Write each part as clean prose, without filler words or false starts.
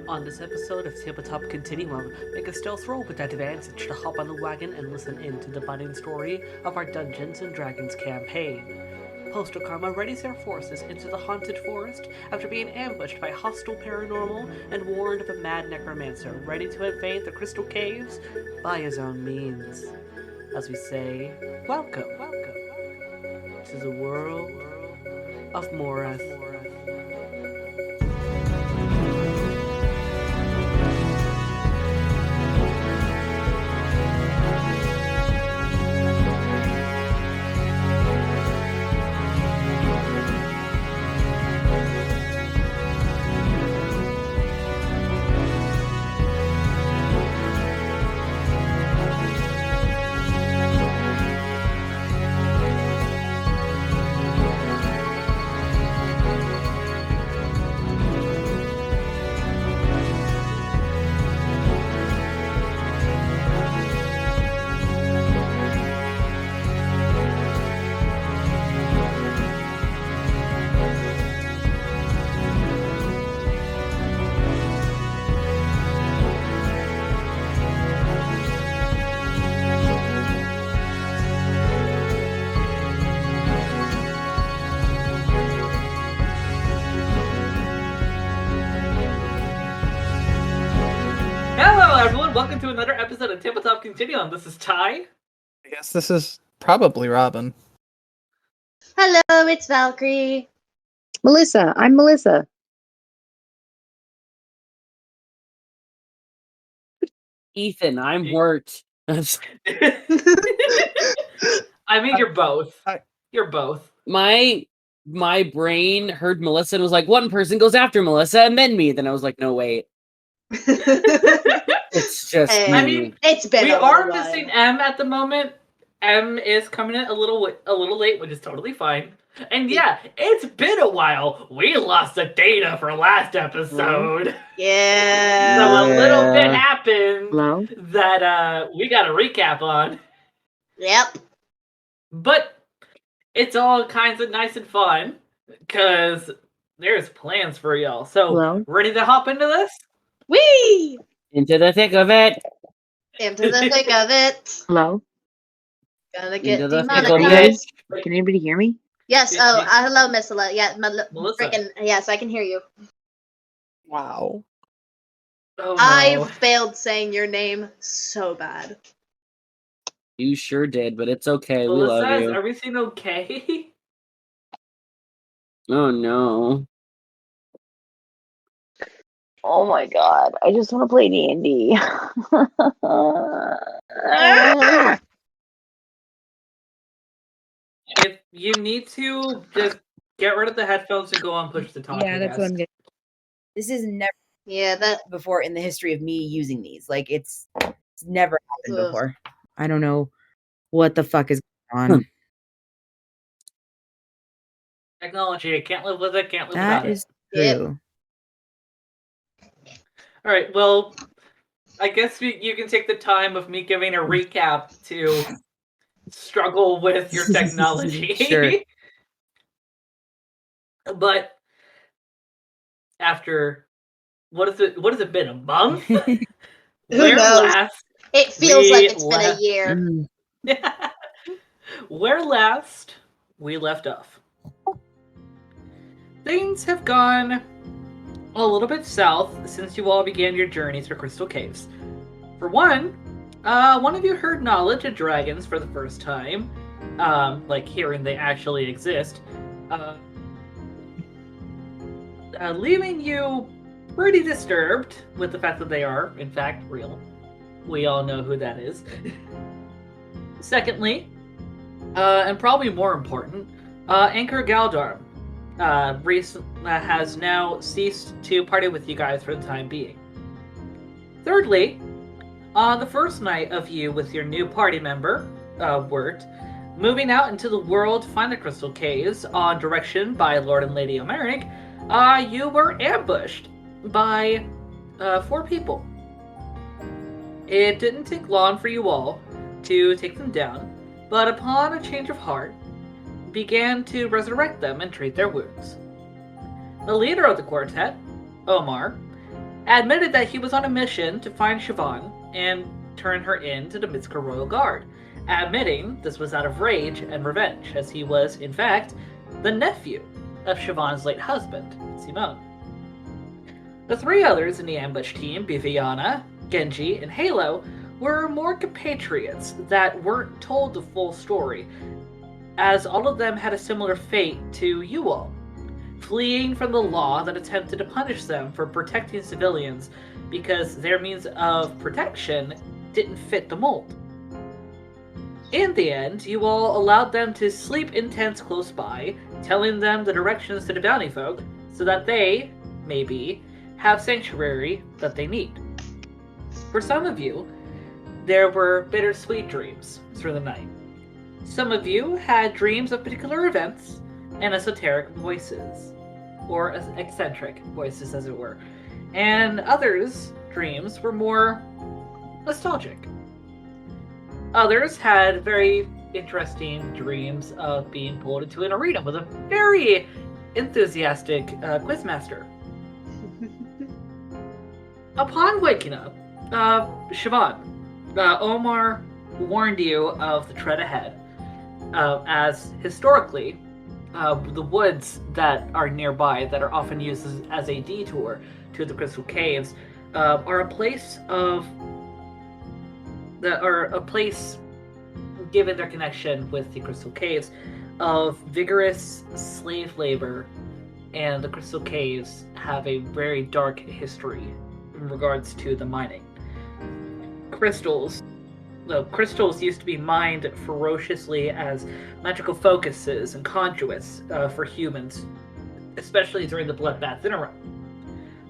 On this episode of Tabletop Continuum, make a stealth roll with advantage to hop on the wagon and listen in to the budding story of our Dungeons & Dragons campaign. Postal Karma readies their forces into the haunted forest after being ambushed by hostile paranormal and warned of a mad necromancer ready to invade the crystal caves by his own means. As we say, welcome to the World of Morath. Welcome to another episode of Tabletop Continuum. This is Ty. I guess this is probably Robin. Hello, it's Valkyrie. Melissa, I'm Melissa. Ethan, I'm Hort. I mean, you're both. You're both. My brain heard Melissa and was like, one person goes after Melissa and then me. Then I was like, no, wait. It's just. I mean, it's been. We are missing M at the moment. M is coming in a little late, which is totally fine. And yeah, it's been a while. We lost the data for last episode. Yeah. So a little bit happened Hello? that we got a recap on. Yep. But it's all kinds of nice and fun because there's plans for y'all. So Hello? ready to hop into this? Whee! Into the thick of it. Into the thick of it. Hello? Gonna get Into the thick of demonetized. it. Can anybody hear me? Yes. Oh, hello, Miss Melissa. Yeah, Melissa. Frickin', yes, I can hear you. Wow. Oh, no. I failed saying your name so bad. You sure did, but it's okay. Melissa, we love is you. everything okay? Oh no. Oh my god, I just want to play D&D. If you need to, just get rid of the headphones and go on push to talk. Yeah, that's what I'm getting. This is never Yeah, that. before in the history of me using these. Like it's never happened Ugh. before. I don't know what the fuck is going on. Technology, I can't live with it, can't live That without is Yep. true. it. Alright, well, I guess you can take the time of me giving a recap to struggle with your technology. Sure. But after what has it been, a month? Who Where knows? last It feels like We it's been a left- year. Mm. where last we left off. Things have gone a little bit south since you all began your journey through Crystal Caves. For one of you heard knowledge of dragons for the first time, like hearing they actually exist, leaving you pretty disturbed with the fact that they are, in fact, real. We all know who that is. Secondly, and probably more important, Anchor Galdar has now ceased to party with you guys for the time being. Thirdly, on the first night of you with your new party member, Wirt, moving out into the world to find the Crystal Caves on direction by Lord and Lady Omeric, you were ambushed by 4 people. It didn't take long for you all to take them down, but upon a change of heart, began to resurrect them and treat their wounds. The leader of the quartet, Omar, admitted that he was on a mission to find Siobhan and turn her in to the Mitsuka Royal Guard, admitting this was out of rage and revenge, as he was, in fact, the nephew of Siobhan's late husband, Simone. The three others in the ambush team, Biviana, Genji, and Halo, were more compatriots that weren't told the full story, as all of them had a similar fate to you all, fleeing from the law that attempted to punish them for protecting civilians because their means of protection didn't fit the mold. In the end, you all allowed them to sleep in tents close by, telling them the directions to the bounty folk so that they, maybe, have sanctuary that they need. For some of you, there were bittersweet dreams through the night. Some of you had dreams of particular events and esoteric voices, or eccentric voices as it were, and others' dreams were more nostalgic. Others had very interesting dreams of being pulled into an arena with a very enthusiastic quizmaster. Upon waking up, Siobhan, Omar warned you of the tread ahead, as historically, the woods that are nearby, that are often used as a detour to the Crystal Caves, are a place given their connection with the Crystal Caves, of vigorous slave labor, and the Crystal Caves have a very dark history in regards to the mining. Crystals used to be mined ferociously as magical focuses and conduits for humans, especially during the bloodbath interim.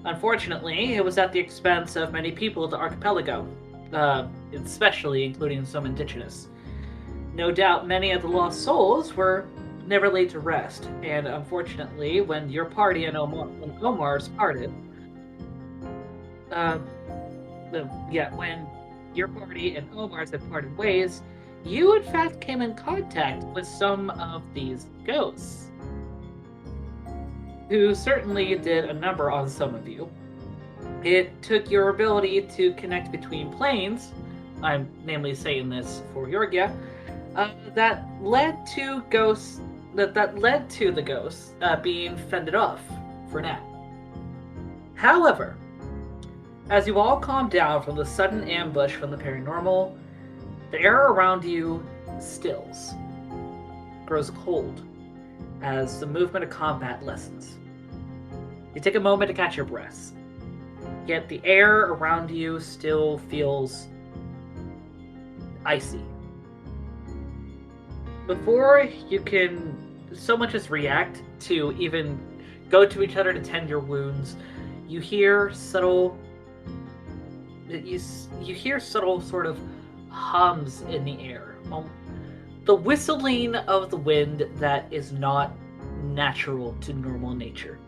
Unfortunately, it was at the expense of many people of the archipelago, especially including some indigenous. No doubt many of the lost souls were never laid to rest, and unfortunately, when your party and Omar's parted, when your party and Omar's had parted ways, you in fact came in contact with some of these ghosts, who certainly did a number on some of you. It took your ability to connect between planes, I'm namely saying this for Yorgia, that led to the ghosts being fended off for now. However, as you all calm down from the sudden ambush from the paranormal, the air around you stills, grows cold, as the movement of combat lessens. You take a moment to catch your breaths, yet the air around you still feels icy. Before you can so much as react to even go to each other to tend your wounds, you hear subtle sort of hums in the air. The whistling of the wind that is not natural to normal nature.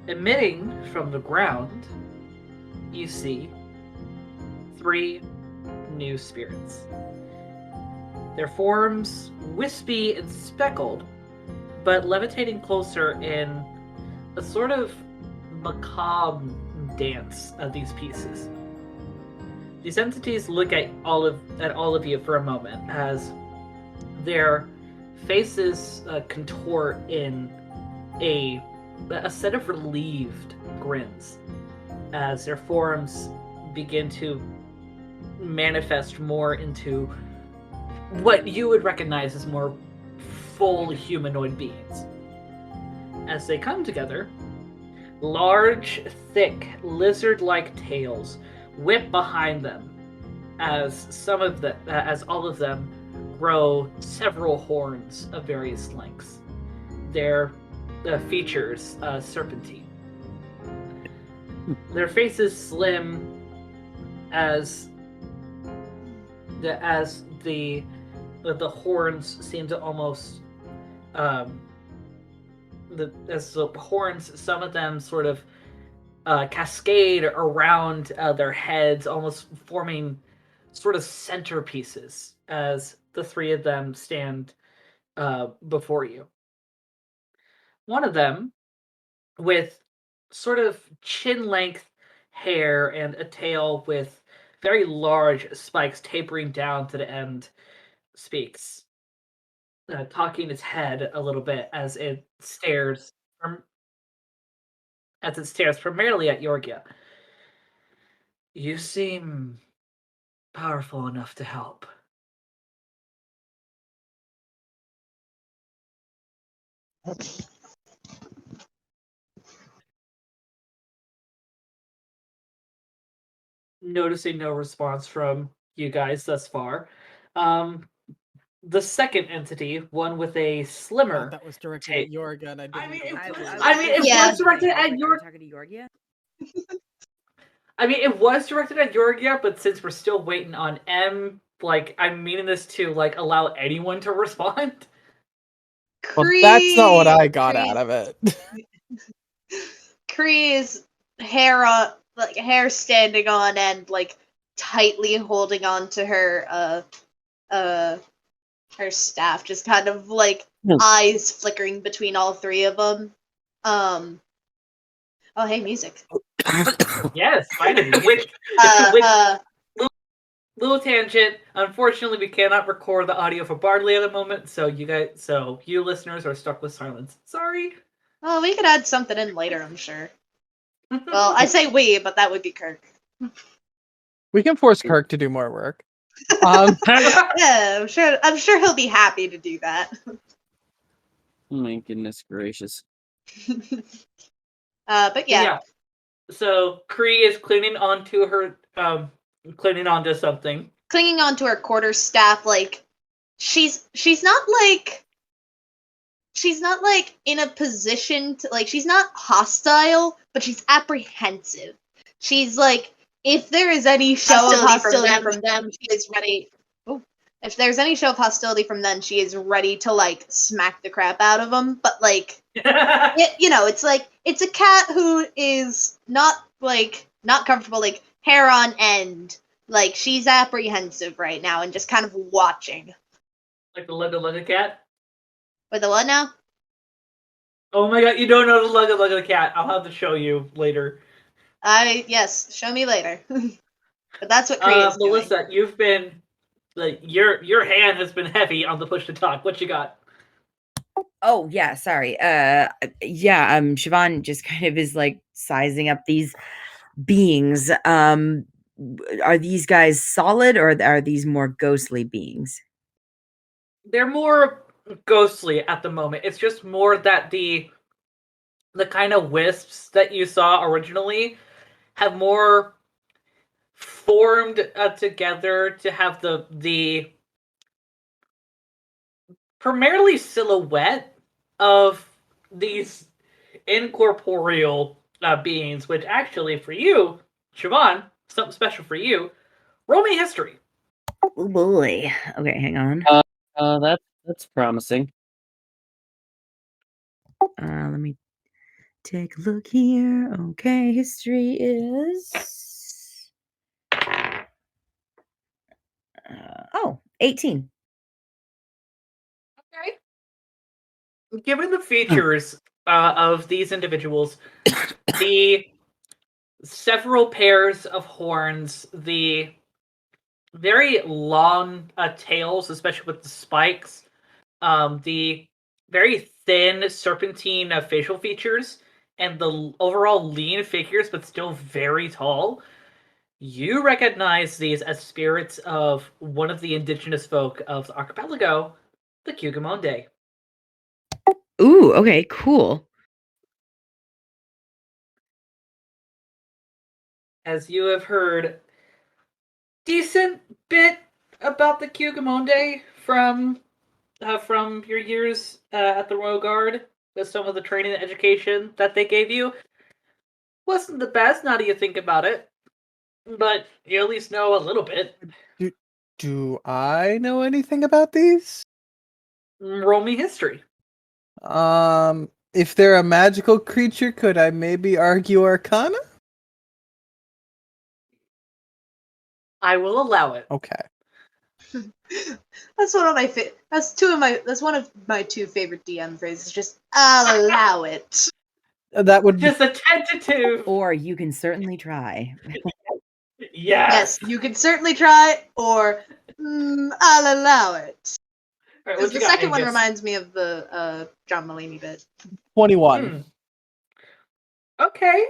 Emitting from the ground, you see 3 new spirits. Their forms wispy and speckled, but levitating closer in a sort of macabre dance of these pieces. These entities look at all of you for a moment as their faces contort in a set of relieved grins as their forms begin to manifest more into what you would recognize as more full humanoid beings. As they come together, large, thick, lizard-like tails whip behind them as all of them grow several horns of various lengths. Their features serpentine. Their faces slim as the horns seem to almost as the horns, some of them sort of cascade around their heads, almost forming sort of centerpieces as the 3 of them stand before you. One of them, with sort of chin-length hair and a tail with very large spikes tapering down to the end, speaks, cocking its head a little bit as it stares primarily at Yorgia. You seem powerful enough to help. Noticing no response from you guys thus far, the second entity, one with a slimmer. That was directed tape. at Yorga, and I didn't know what to do. I mean, it Yeah. was directed at You're talking to Yorgia. I mean, it was directed at Yorgia, but since we're still waiting on M, like, I'm meaning this to, like, allow anyone to respond. Well, that's not what I got out of it. Kree's hair standing on end, like tightly holding on to her her staff, just kind of like eyes flickering between all three of them. Oh, hey, music. Yes, finally. Which little tangent. Unfortunately, we cannot record the audio for Bardley at the moment, so you listeners are stuck with silence. Sorry. Well, we could add something in later, I'm sure. Well, I say we, but that would be Kirk. We can force Kirk to do more work. Yeah, I'm sure he'll be happy to do that. Oh my goodness gracious. But yeah. So Kree is clinging onto something. Clinging onto her quarterstaff, like she's not in a position to, like, she's not hostile, but she's apprehensive. She's like, if there is any show of hostility from them, she is ready. Oh, if there's any show of hostility from them, she is ready to like smack the crap out of them. But like, it's like it's a cat who is not comfortable, like hair on end. Like, she's apprehensive right now and just kind of watching. Like the Lugga cat? With the what now? Oh my god, you don't know the Lugga cat. I'll have to show you later. Yes, show me later. But that's what Kree is doing. Melissa, you've been, like, your hand has been heavy on the push to talk. What you got? Oh yeah, sorry. Siobhan just kind of is like sizing up these beings. Are these guys solid or are these more ghostly beings? They're more ghostly at the moment. It's just more that the kind of wisps that you saw originally have more formed together to have the primarily silhouette of these incorporeal beings, which actually for you, Siobhan, something special for you, roll me history. Oh boy. Okay, hang on. That's promising. Let me take a look here. Okay, history is 18. Okay. Given the features of these individuals, the several pairs of horns, the very long tails, especially with the spikes, the very thin serpentine facial features, and the overall lean figures, but still very tall, you recognize these as spirits of one of the indigenous folk of the archipelago, the Cugamonde. Ooh, okay, cool. As you have heard decent bit about the Cugamonde from your years at the Royal Guard, with some of the training and education that they gave you. Wasn't the best, now that you think about it, but you at least know a little bit. Do I know anything about these? Roll me history. If they're a magical creature, could I maybe argue Arcana? I will allow it. Okay. That's one of my that's one of my two favorite DM phrases. Just, I'll allow it. That would be Just a tentative. Or you can certainly try. Yes. Yes, you can certainly try, or I'll allow it. All right, Because what you the got, second one Angus? reminds me of the John Mulaney bit. 21. Okay.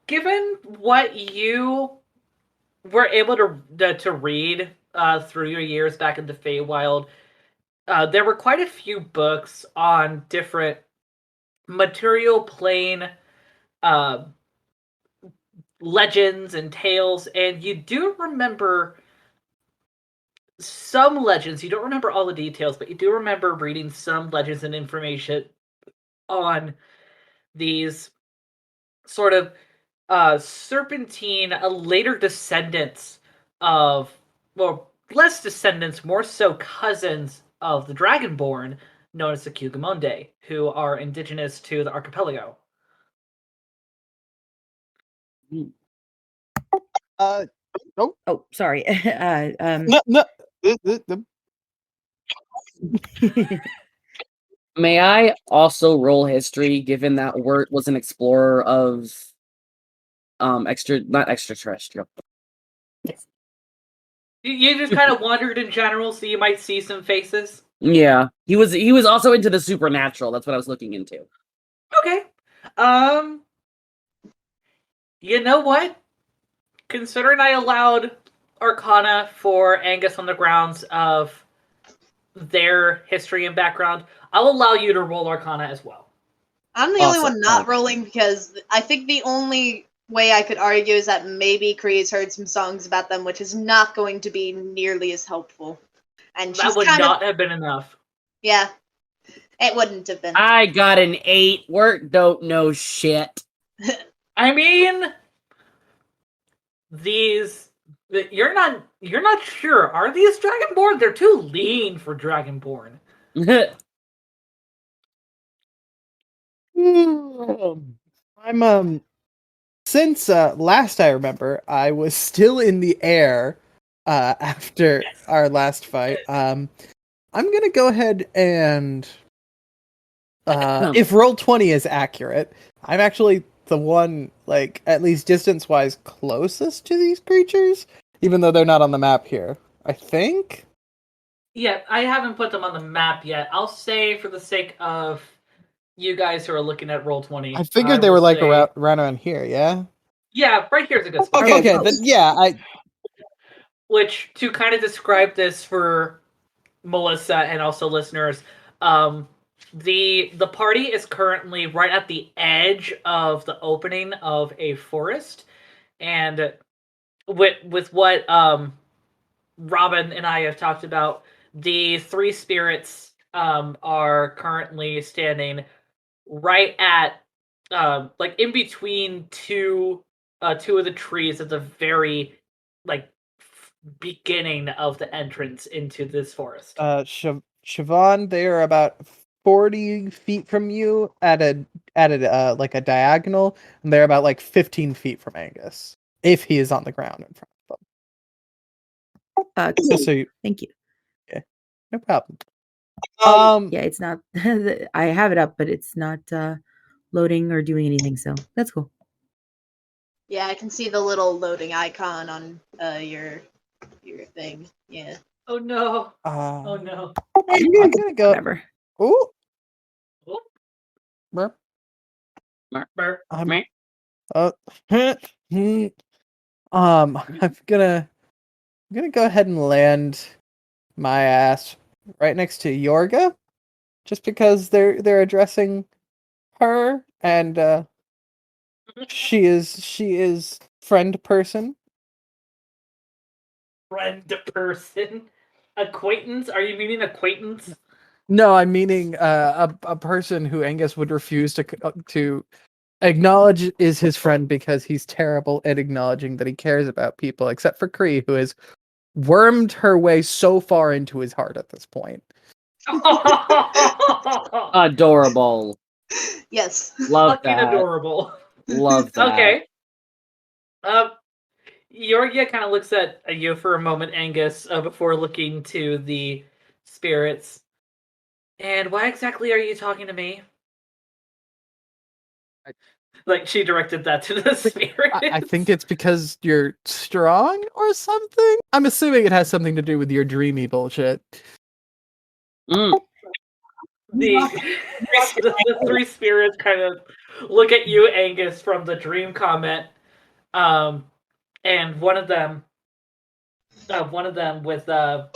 Given what you were able to read through your years back in the Feywild, there were quite a few books on different material plane legends and tales, and you do remember some legends. You don't remember all the details, but you do remember reading some legends and information on these sort of serpentine, later descendants of, well, less descendants, more so cousins of the Dragonborn, known as the Cugamonde, who are indigenous to the archipelago. Oh, sorry. No, no. May I also roll history, given that Wirt was an explorer of not extraterrestrial. You just kind of wandered in general, so you might see some faces. Yeah. He was also into the supernatural. That's what I was looking into. Okay. You know what? Considering I allowed Arcana for Angus on the grounds of their history and background, I'll allow you to roll Arcana as well. I'm the only Awesome. one not rolling because I think the only way I could argue is that maybe Kree's heard some songs about them, which is not going to be nearly as helpful. And she's That would kind not of, have been enough. yeah, it wouldn't have been. I got an 8. Wirt don't know shit. I mean, you're not sure. Are these Dragonborn? They're too lean for Dragonborn. I'm since last I remember, I was still in the air after our last fight. I'm gonna go ahead and if Roll20 is accurate, I'm actually the one, like, at least distance wise, closest to these creatures, even though they're not on the map here. I think. Yeah, I haven't put them on the map yet. I'll say, for the sake of you guys who are looking at Roll20, I figured they will were like say- around here. Yeah. Yeah, right here's a good spot. Okay. Then yeah. Which, to kind of describe this for Melissa and also listeners, the party is currently right at the edge of the opening of a forest, and with what Robin and I have talked about, the three spirits are currently standing right at like in between two of the trees at the very like beginning of the entrance into this forest. Siobhan, they are about 40 feet from you at a like a diagonal, and they're about like 15 feet from Angus, if he is on the ground in front of them. Just so you, Thank you. no problem. Yeah, it's not. I have it up, but it's not loading or doing anything. So that's cool. Yeah, I can see the little loading icon on your thing. Yeah. Oh no! Oh Oh no! I'm gonna go. Whatever. Ooh. Oh. Burp. Burr. I'm I'm gonna go ahead and land my ass right next to Yorga, just because they're addressing her, and she is friend person. Friend person, acquaintance. Are you meaning acquaintance? No, I'm meaning a person who Angus would refuse to acknowledge is his friend because he's terrible at acknowledging that he cares about people, except for Kree, who has wormed her way so far into his heart at this point. Adorable. Yes. Love Fucking that. adorable. Love that. Okay. Yorgia kind of looks at you for a moment, Angus, before looking to the spirits. And why exactly are you talking to me? Like she directed that to the spirit. I think it's because you're strong or something. I'm assuming it has something to do with your dreamy bullshit. Mm. The three spirits kind of look at you, Angus, from the dream comment, and one of them with a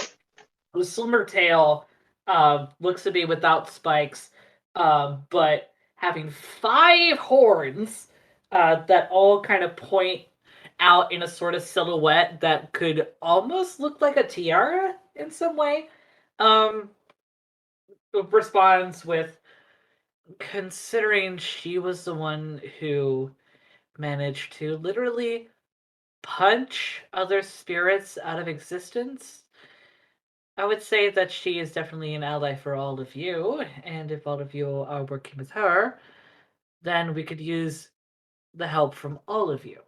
slimmer tail, looks to be without spikes, but having 5 horns that all kind of point out in a sort of silhouette that could almost look like a tiara in some way. Responds with, considering she was the one who managed to literally punch other spirits out of existence, I would say that she is definitely an ally for all of you, and if all of you are working with her, then we could use the help from all of you.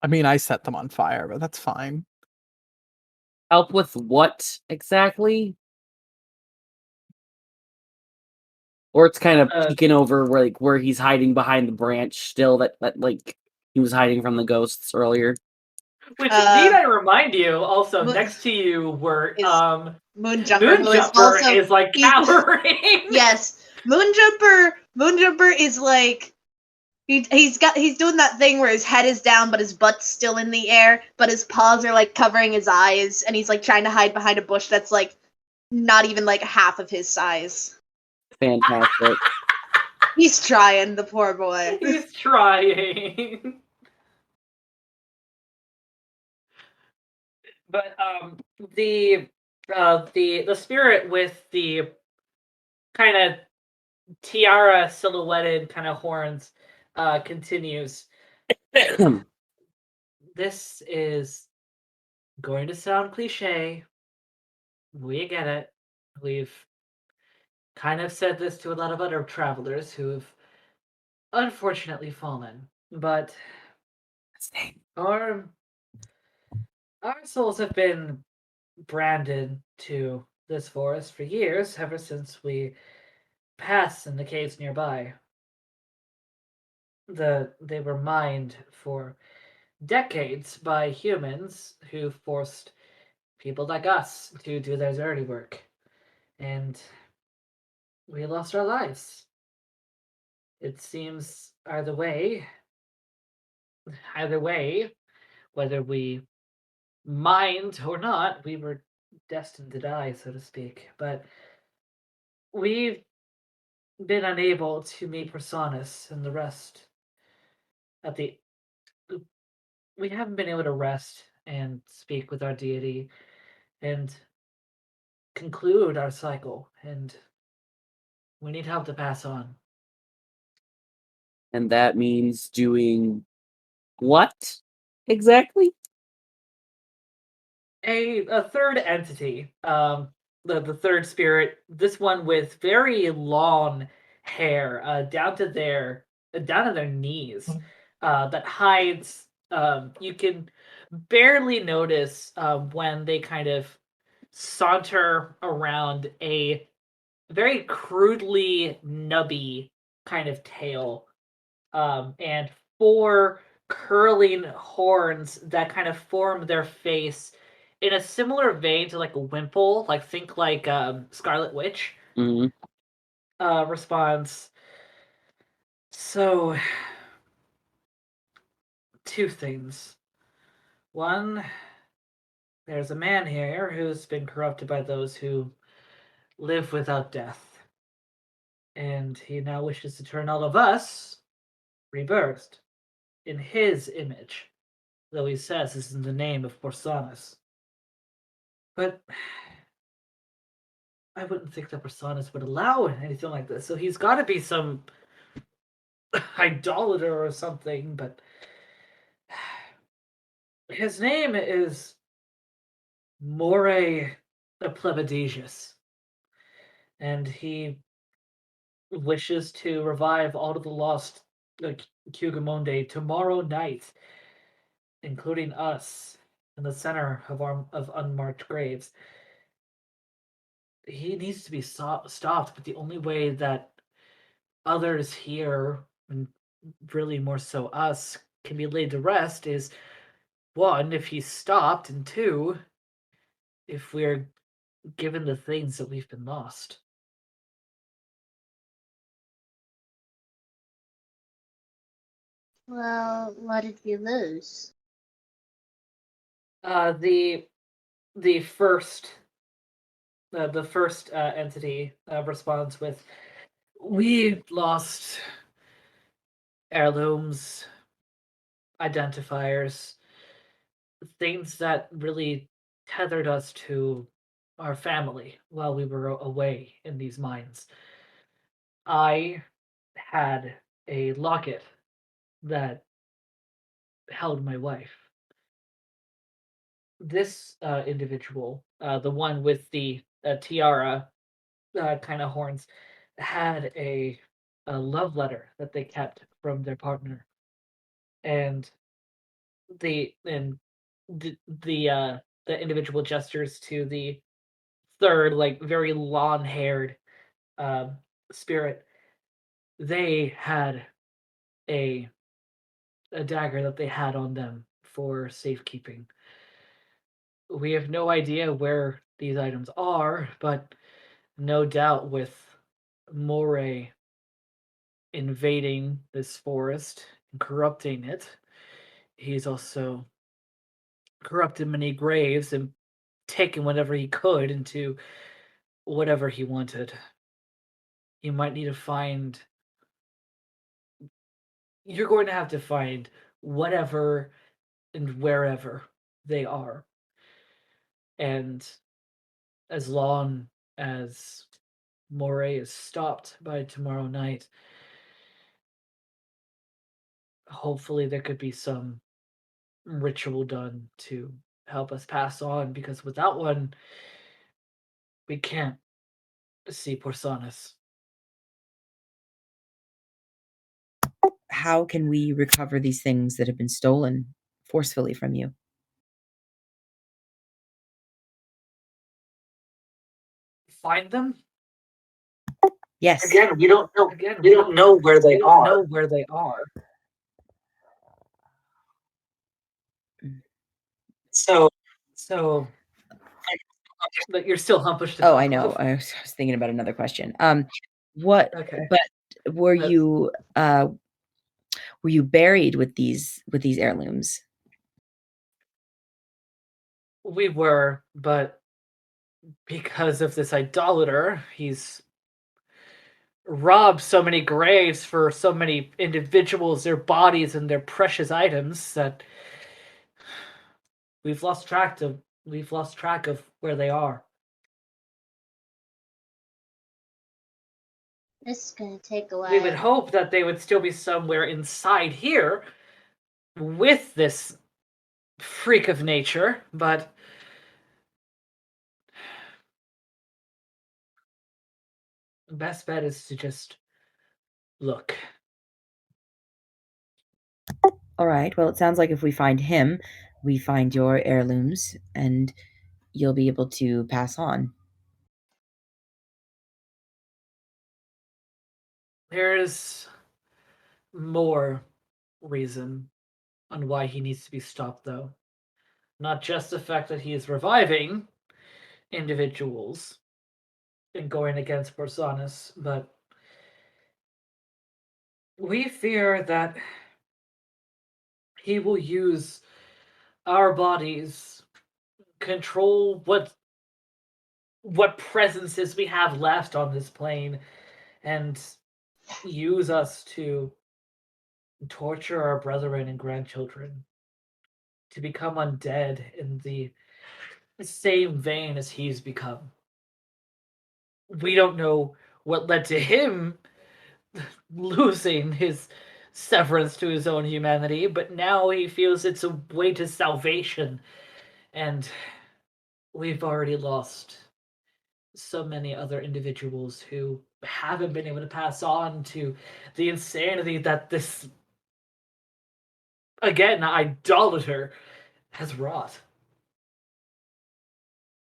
I mean, I set them on fire, but that's fine. Help with what exactly? Or it's kind of peeking over where he's hiding behind the branch still that like he was hiding from the ghosts earlier. Which, need I remind you, also next to you were Moonjumper is like cowering. Yes, Moonjumper is like he's doing that thing where his head is down but his butt's still in the air, but his paws are like covering his eyes, and he's like trying to hide behind a bush that's like not even like half of his size. Fantastic. He's trying, the poor boy. He's trying. But the spirit with the kind of tiara silhouetted kind of horns continues. This is going to sound cliche. We get it. We've kind of said this to a lot of other travelers who have unfortunately fallen, but our souls have been branded to this forest for years, ever since we passed in the caves nearby. They were mined for decades by humans who forced people like us to do their dirty work, and we lost our lives. It seems either way, whether we mined or not, we were destined to die, so to speak. But we've been unable to meet Personas and the rest at the. We haven't been able to rest and speak with our deity and conclude our cycle, and we need help to pass on. And that means doing what exactly? A third entity, the third spirit, this one with very long hair, down to their knees, that hides. You can barely notice when they kind of saunter around a very crudely nubby kind of tail, and 4 curling horns that kind of form their face in a similar vein to like a wimple, like think like Scarlet Witch. Mhm. Responds. So, 2 things. One, there's a man here who's been corrupted by those who live without death, and he now wishes to turn all of us rebirthed in his image, though he says this is in the name of Borsanus. But I wouldn't think that Personas would allow anything like this. So he's got to be some idolater or something. But his name is More Plebadesius, and he wishes to revive all of the lost Cugamonde tomorrow night, including us, in the center of unmarked graves. He needs to be stopped, but the only way that others here and really more so us, can be laid to rest is, one, if he's stopped, and two, if we're given the things that we've been lost. Well, what did we lose? The first entity responds with, "We lost heirlooms, identifiers, things that really tethered us to our family while we were away in these mines. I had a locket that held my wife. This individual, the one with the tiara kind of horns, had a love letter that they kept from their partner, and the and the individual gestures to the third, like very long haired spirit. They had a a dagger that they had on them for safekeeping. We have no idea where these items are, but no doubt with Moray invading this forest and corrupting it, he's also corrupted many graves and taken whatever he could into whatever he wanted. You might need to find. You're going to have to find whatever and wherever they are. And as long as Moray is stopped by tomorrow night, hopefully there could be some ritual done to help us pass on, because without one, we can't see Porsanus. How can we recover these things that have been stolen forcefully from you? Find them? Yes. Again, we don't know. Again, we don't know where they are. Know where they are. So, but you're still humped. Oh, I know. I was thinking about another question. What? Okay. But were you buried with these heirlooms? We were, but because of this idolater, he's robbed so many graves for so many individuals, their bodies and their precious items, that we've lost track of where they are. This is gonna take a while. We would hope that they would still be somewhere inside here with this freak of nature, but the best bet is to just look. All right. Well, it sounds like if we find him, we find your heirlooms, and you'll be able to pass on. There's more reason on why he needs to be stopped, though. Not just the fact that he is reviving individuals and going against Porsanus, but we fear that he will use our bodies, control what presences we have left on this plane, and use us to torture our brethren and grandchildren, to become undead in the same vein as he's become. We don't know what led to him losing his severance to his own humanity, but now he feels it's a way to salvation, and we've already lost so many other individuals who haven't been able to pass on to the insanity that this, again, idolater has wrought.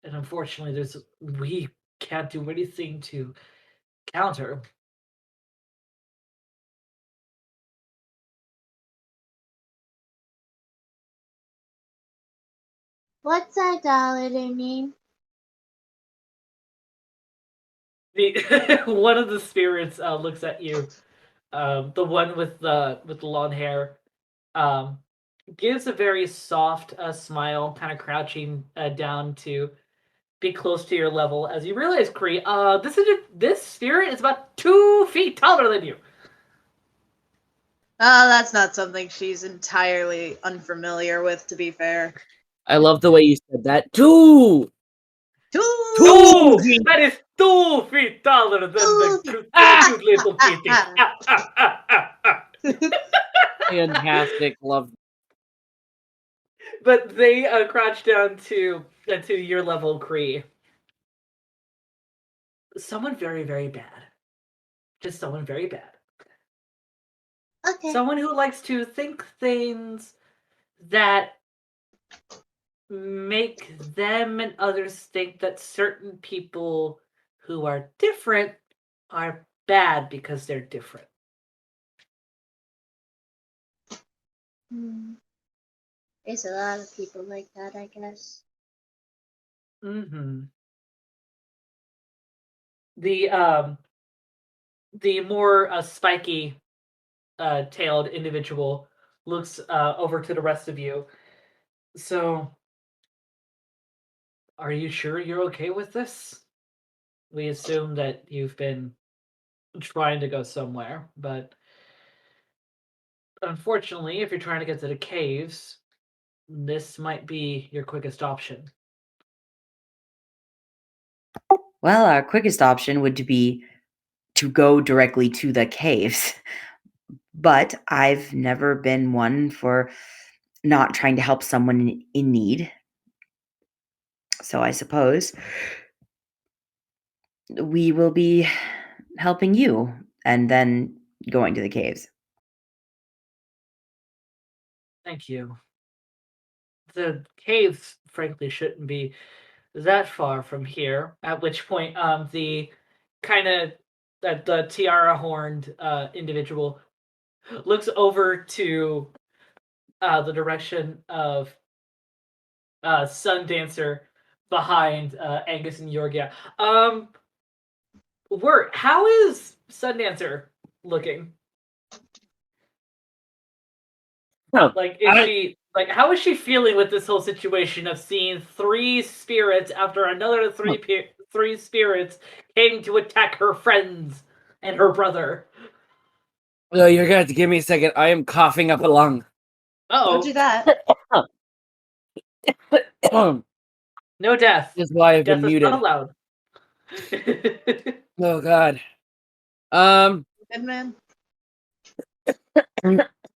And unfortunately, we can't do anything to counter. What's idolater mean? One of the spirits looks at you. The one with the long hair gives a very soft smile, kind of crouching down to be close to your level. As you realize, Kree, this spirit is about 2 feet taller than you. Oh, that's not something she's entirely unfamiliar with, to be fair. I love the way you said that. 2! 2! 2! That is 2 feet taller than the cute little kitty. Fantastic. Love. But they crouch down to your level, Kree. Someone very, very bad. Just someone very bad. Okay. Someone who likes to think things that make them and others think that certain people who are different are bad because they're different. There's a lot of people like that, I guess. Mm-hmm. The more spiky tailed individual looks over to the rest of you. So, are you sure you're okay with this? We assume that you've been trying to go somewhere, but unfortunately, if you're trying to get to the caves, this might be your quickest option. Well, our quickest option would be to go directly to the caves. But I've never been one for not trying to help someone in need. So I suppose we will be helping you and then going to the caves. Thank you. The caves, frankly, shouldn't be that far from here. At which point, the kind of the tiara horned individual looks over to the direction of Sundancer behind Angus and Yorgia. How is Sundancer looking? Oh, Like, how is she feeling with this whole situation of seeing 3 spirits after another three spirits came to attack her friends and her brother? Oh, you're gonna have to give me a second. I am coughing up a lung. Don't do that. No death. This is why I've Death been is muted. not allowed. Oh God. Good man.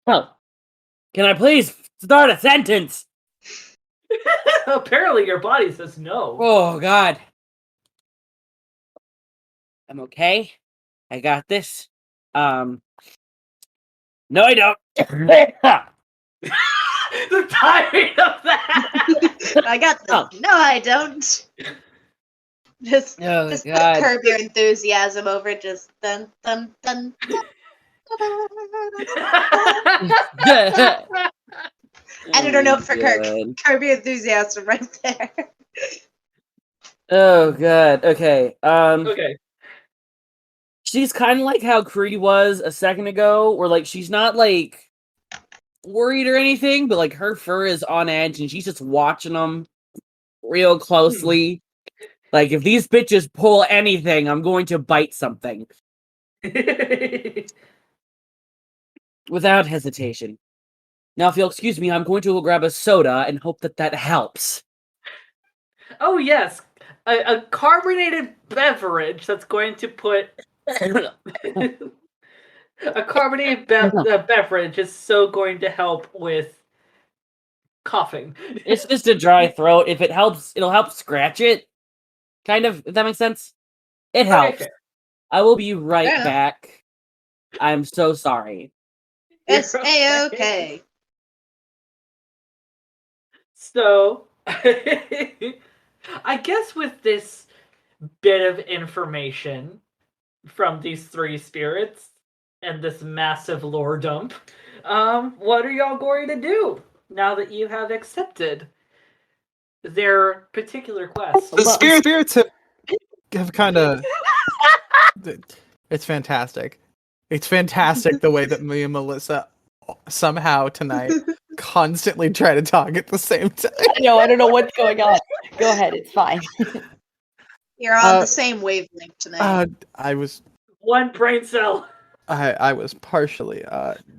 Oh, can I please start a sentence? Apparently, your body says no. Oh God. I'm okay. I got this. No, I don't. The timing of that. I got this. Oh. No, I don't. Just Oh Curb God. your enthusiasm over it. Just dun dun dun. Editor note for Kirk. God. Curb your enthusiasm right there. Oh God. Okay. Okay. She's kind of like how Cree was a second ago, where like she's not like worried or anything, but like her fur is on edge and she's just watching them real closely. Like if these bitches pull anything, I'm going to bite something without hesitation. Now, if you'll excuse me, I'm going to go grab a soda and hope that that helps. Oh yes, a carbonated beverage that's going to put a carbonated beverage is so going to help with coughing. It's just a dry throat. If it helps, it'll help scratch it. Kind of, if that makes sense. It helps. fair. I will be right Fair enough. back. I'm so sorry. It's You're A-okay. So, I guess with this bit of information from these 3 spirits and this massive lore dump, what are y'all going to do now that you have accepted their particular quest. The spirits have kind of. It's fantastic. It's fantastic the way that me and Melissa somehow tonight constantly try to talk at the same time. No, I don't know what's going on. Go ahead, it's fine. You're on the same wavelength tonight. I was One brain cell. I was partially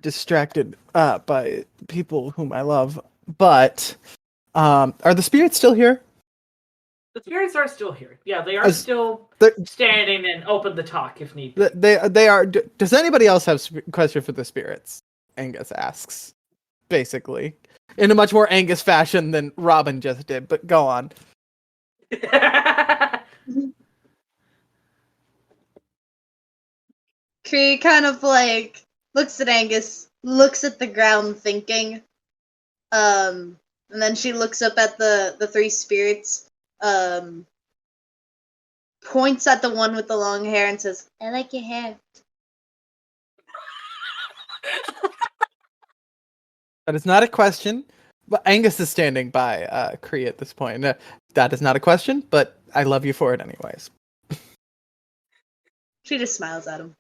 distracted by people whom I love, but are the spirits still here? The spirits are still here. Yeah, they are still standing and open to talk if need be. They are. Does anybody else have a question for the spirits? Angus asks, basically, in a much more Angus fashion than Robin just did. But go on. Cree kind of like looks at Angus, looks at the ground thinking, and then she looks up at the three spirits, points at the one with the long hair and says, "I like your hair." That is not a question, but Angus is standing by Cree at this point. That is not a question, but I love you for it anyways. She just smiles at him.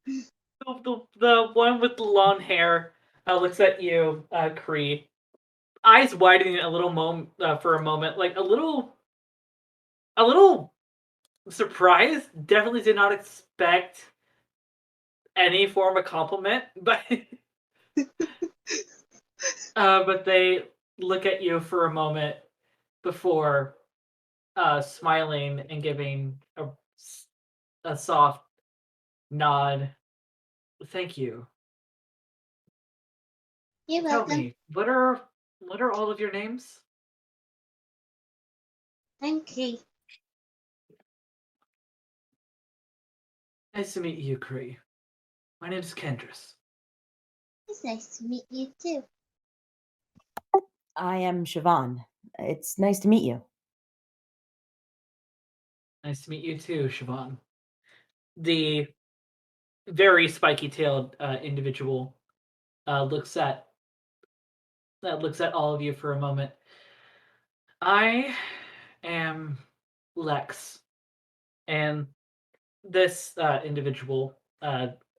The one with the long hair looks at you, Cree. Eyes widening a little for a moment, like a little surprised. Definitely did not expect any form of compliment, but but they look at you for a moment before smiling and giving a soft nod. Thank you. You're Tell welcome. me, what are all of your names? I'm Cree. Nice to meet you, Cree. My name is Kendris. It's nice to meet you too. I am Siobhan. It's nice to meet you. Nice to meet you too, Siobhan. The very spiky-tailed individual looks at all of you for a moment. I am Lex, and this individual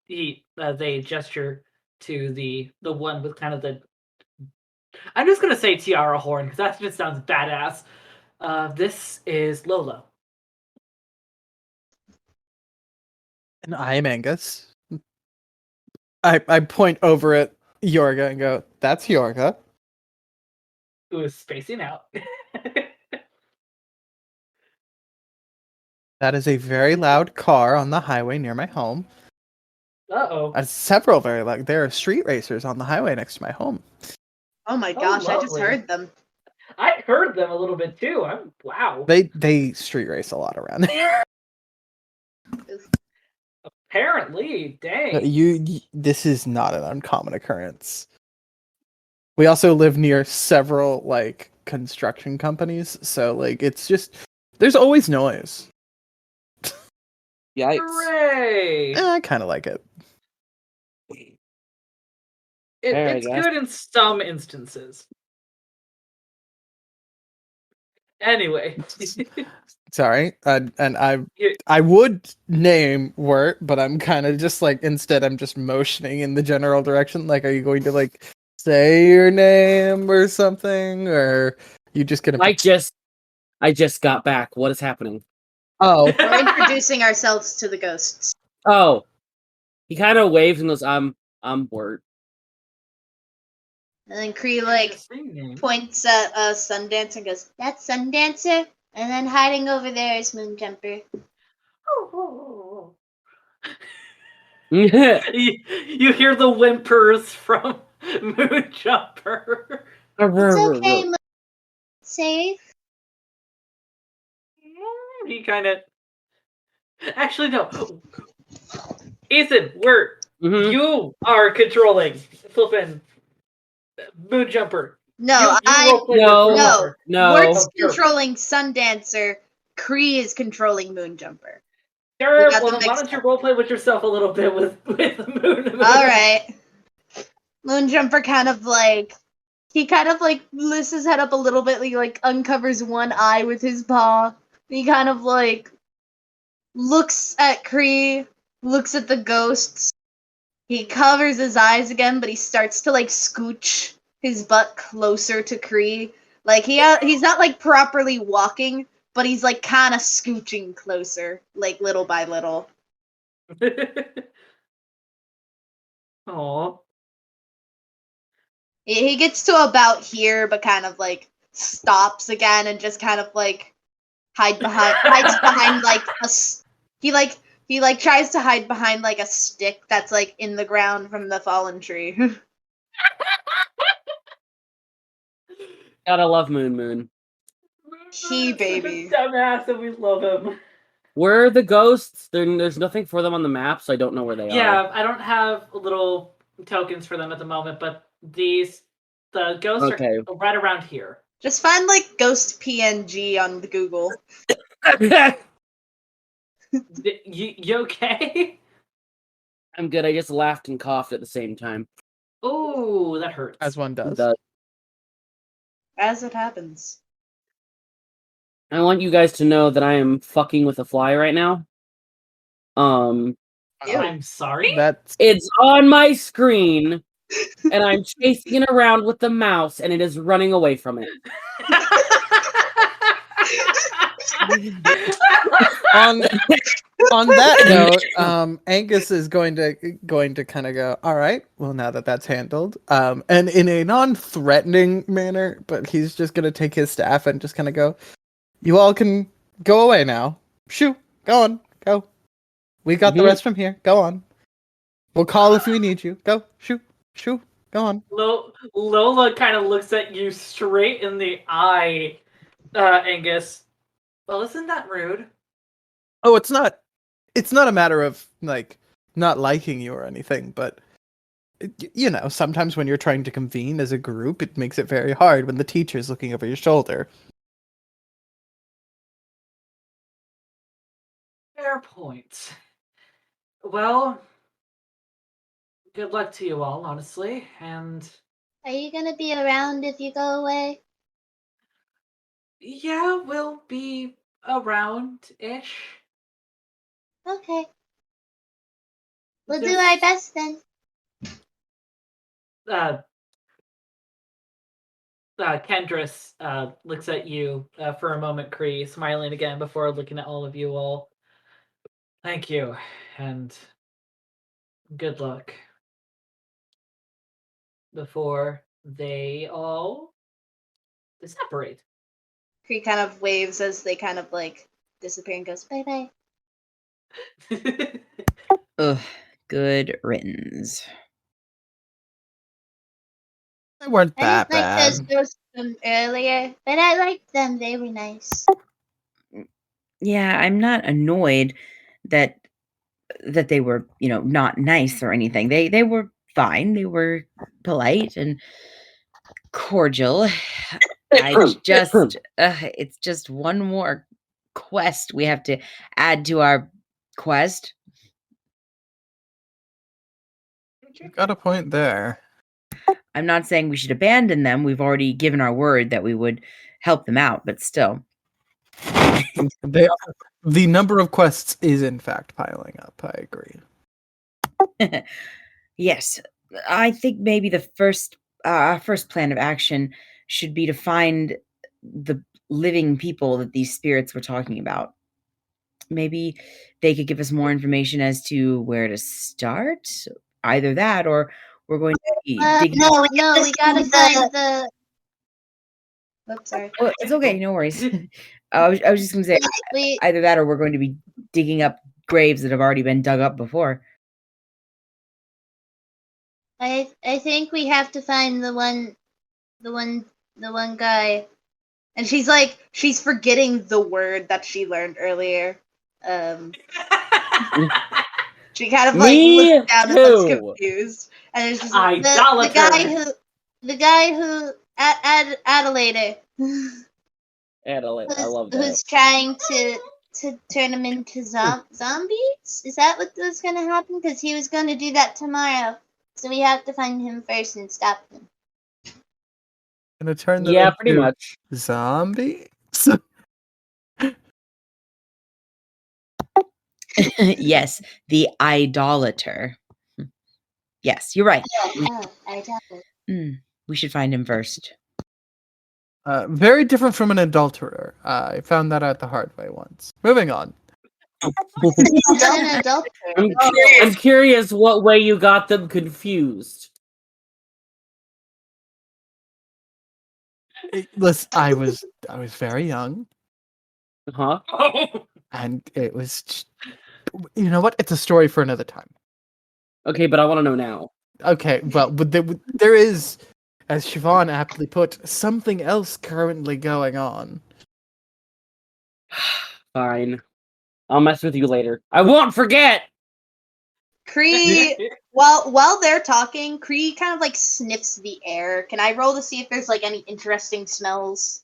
they gesture to the one with kind of the. I'm just gonna say tiara horn because that just sounds badass. This is Lolo. And I am Angus. I point over at Yorga and go, "That's Yorga." Who is spacing out. That is a very loud car on the highway near my home. Uh-oh. Several very loud. There are street racers on the highway next to my home. Oh my gosh, I just lovely. heard them. I heard them a little bit too. Wow. They street race a lot around here. Apparently, dang. This is not an uncommon occurrence. We also live near several like construction companies, so like it's just there's always noise. Yikes. Hooray! I kind of like it. Fair, I It's guess. good in some instances. Anyway. Sorry, and You- I would name Wirt, but I'm kind of just like instead I'm just motioning in the general direction. Like, are you going to like say your name or something, or you just gonna? I just got back. What is happening? Oh, We're introducing ourselves to the ghosts. Oh, he kind of waves and goes, "I'm Wirt." And then Cree like Same name. points at Sundancer and goes, "That's Sundancer." And then hiding over there is Moonjumper. You hear the whimpers from Moonjumper. It's okay, Moon. Safe. He kind of. Actually, no. Ethan, Wirt, Mhm. you are controlling flippin' Moonjumper. No, roleplay with No. No. No. Wirt's Sure. controlling Sundancer. Cree is controlling Moonjumper. Sure, We got well, them then why mixed don't you up. roleplay with yourself a little bit with Moon? All right. Moonjumper kind of like he kind of like lifts his head up a little bit, he like uncovers one eye with his paw. He kind of like looks at Kree, looks at the ghosts. He covers his eyes again, but he starts to like scooch his butt closer to Kree. Like he's not like properly walking, but he's like kind of scooching closer, like little by little. Aw. He gets to about here, but kind of like stops again and just kind of like hides behind like he tries to hide behind like a stick that's like in the ground from the fallen tree. Gotta love Moon. He baby. Such a dumbass, and we love him. Where are the ghosts? There's nothing for them on the map, so I don't know where they are. Yeah, I don't have little tokens for them at the moment, but the ghosts Okay. are right around here. Just find like ghost PNG on the Google. You okay? I'm good. I just laughed and coughed at the same time. Ooh, that hurts. As one does. As it happens. I want you guys to know that I am fucking with a fly right now. Ew. I'm sorry? That's It's on my screen, and I'm chasing it around with the mouse, and it is running away from it. on that note, Angus is going to kind of go, all right, well, now that's handled, and in a non-threatening manner, but he's just going to take his staff and just kind of go, you all can go away now. Shoo, go on, go. We got the rest from here. Go on. We'll call if we need you. Go, shoo, go on. Lola kind of looks at you straight in the eye, Angus. Well, isn't that rude? Oh, it's not a matter of like not liking you or anything, but you know, sometimes when you're trying to convene as a group, it makes it very hard when the teacher's looking over your shoulder. Fair point. Well, good luck to you all, honestly, and Are you gonna be around if you go away? yeah, we'll be around-ish. Okay. We'll do our best then. Kendris looks at you for a moment, Kree, smiling again before looking at all of you all. Thank you, and good luck. Before they all separate. Kree kind of waves as they kind of like disappear and goes, bye. Ugh, good riddance. They weren't I that didn't like those bad. ghosts from earlier, but I liked them. They were nice. Yeah, I'm not annoyed that they were, not nice or anything. They were fine. They were polite and cordial. It's just one more quest we have to add to our quest. You got a point there. I'm not saying we should abandon them. We've already given our word that we would help them out, but still. The number of quests is in fact piling up. I agree. Yes, I think maybe the first plan of action should be to find the living people that these spirits were talking about. Maybe they could give us more information as to where to start. Either that, or we're going to be digging. No, we gotta find the. Oops, sorry. Well, it's okay, no worries. I was just going to say either that, or we're going to be digging up graves that have already been dug up before. I think we have to find the one guy, and she's forgetting the word that she learned earlier. She kind of like looks down and looks confused, and it's just the guy who Adelaide. Adelaide, I love that. Who's trying to turn him into zombies? Is that what was going to happen? Because he was going to do that tomorrow. So we have to find him first and stop him. Gonna turn them Yeah, pretty into much. zombies. Yes, the idolater. Yes, you're right. We should find him first. Very different from an adulterer. I found that out the hard way once. Moving on. An adult. I'm curious what way you got them confused. Listen, I was very young, Huh? and it was. You know what? It's a story for another time. Okay, but I want to know now. Okay, well, but there is, as Siobhan aptly put, something else currently going on. Fine. I'll mess with you later. I won't forget! Cree, while they're talking, Cree kind of like sniffs the air. Can I roll to see if there's like any interesting smells?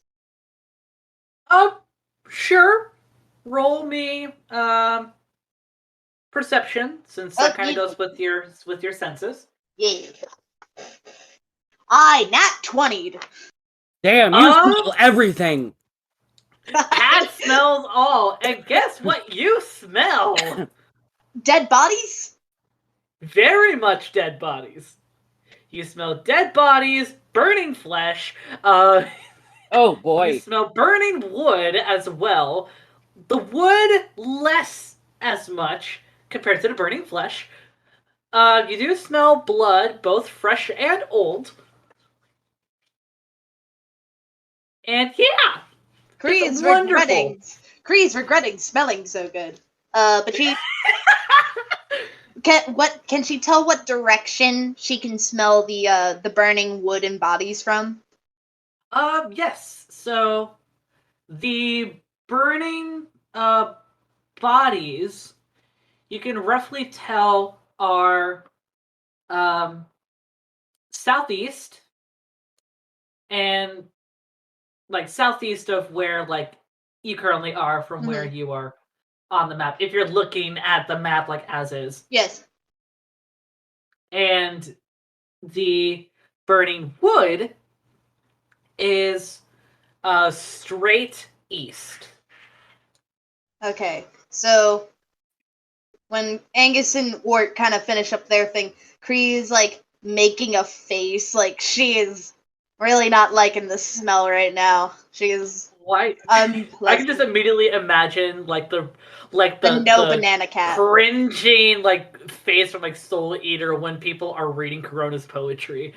Sure. Roll me perception, since that kind of goes with your senses. Yeah. I nat 20'd. Damn, you smell everything! Pat smells all, and guess what you smell? Dead bodies? Very much dead bodies. You smell dead bodies, burning flesh, Oh you boy. smell burning wood as well. The wood less as much compared to the burning flesh. You do smell blood, both fresh and old. And yeah, Cree's wonderful. regretting smelling so good. But she can she tell what direction she can smell the burning wood and bodies from? Yes. So the burning bodies, you can roughly tell are southeast and like southeast of where like you currently are from where you are on the map. If you're looking at the map like as is. Yes. And the burning wood is straight east. Okay. So when Angus and Wart kind of finish up their thing, Cree is like making a face like she is really not liking the smell right now. She is Why? I can just immediately imagine like the banana cat. cringing like face from like Soul Eater when people are reading Corona's poetry.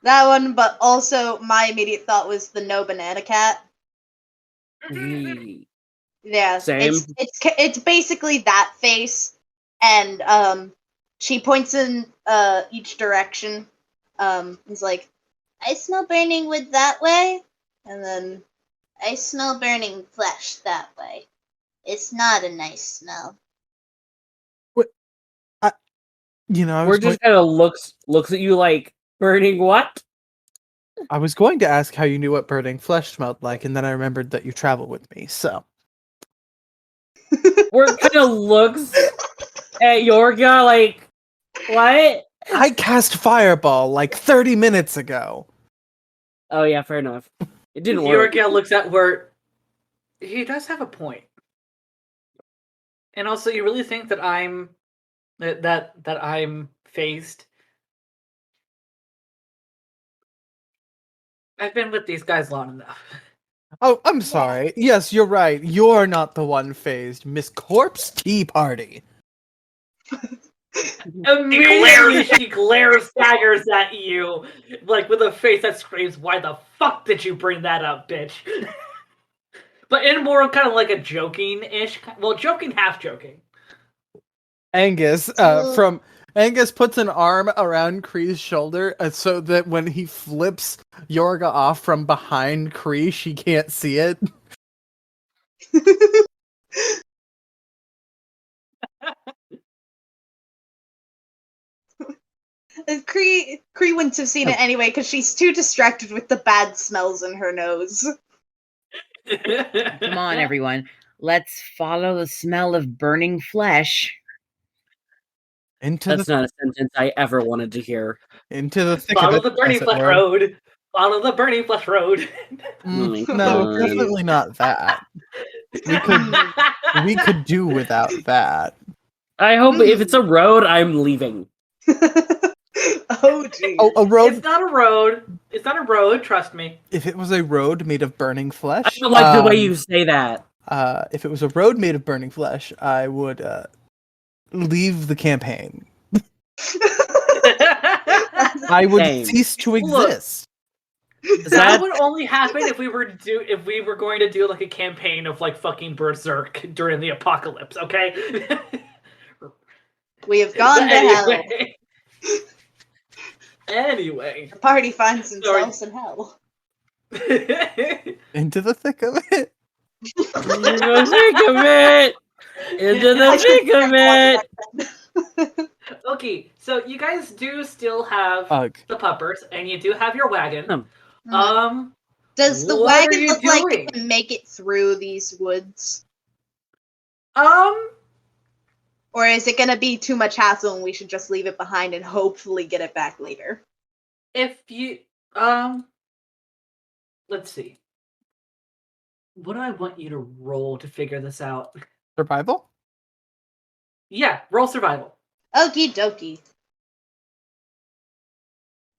That one, but also my immediate thought was the no banana cat. Yeah, Same. It's basically that face, and she points in each direction. It's like, I smell burning wood that way, and then I smell burning flesh that way. It's not a nice smell. I We're was just kind of looks at you like, burning what? I was going to ask how you knew what burning flesh smelled like, and then I remembered that you travel with me, so. We're kind of looks at Yorga like, what? I cast Fireball like 30 minutes ago. Oh yeah, fair enough. It didn't work. Yorga looks at where he does have a point. And also, you really think that I'm that I'm phased? I've been with these guys long enough. Oh, I'm sorry. Yes, you're right. You're not the one phased. Miss Corpse Tea Party. Immediately she glares daggers at you, like with a face that screams, "Why the fuck did you bring that up, bitch?" But in more kind of like a joking-ish, well, joking, half joking. Angus, Angus puts an arm around Kree's shoulder so that when he flips Yorga off from behind Kree, she can't see it. Cree wouldn't have seen it anyway because she's too distracted with the bad smells in her nose. Come on, everyone. Let's follow the smell of burning flesh. That's not a sentence I ever wanted to hear. Into the thick Follow of it, the burning as it flesh were. road. Follow the burning flesh road. No, God. definitely not that. We could do without that. I hope if it's a road, I'm leaving. Oh, geez. Oh, a road. It's not a road. It's not a road. Trust me. If it was a road made of burning I flesh, don't like the way you say that. if it was a road made of burning flesh, I would leave the campaign. I would Same. cease to Look. exist. That would only happen if we were going to do like a campaign of like fucking Berserk during the apocalypse. Okay. We have gone to hell. Anyway. The party finds themselves in hell. Into the thick of it. Into the thick of it. Into the thick of it. Okay, so you guys do still have Ugh. the puppers, and you do have your wagon. Does the what are wagon you look like doing? it can make it through these woods? Or is it gonna be too much hassle and we should just leave it behind and hopefully get it back later? If you let's see. What do I want you to roll to figure this out? Survival? Yeah, roll survival. Okie dokie.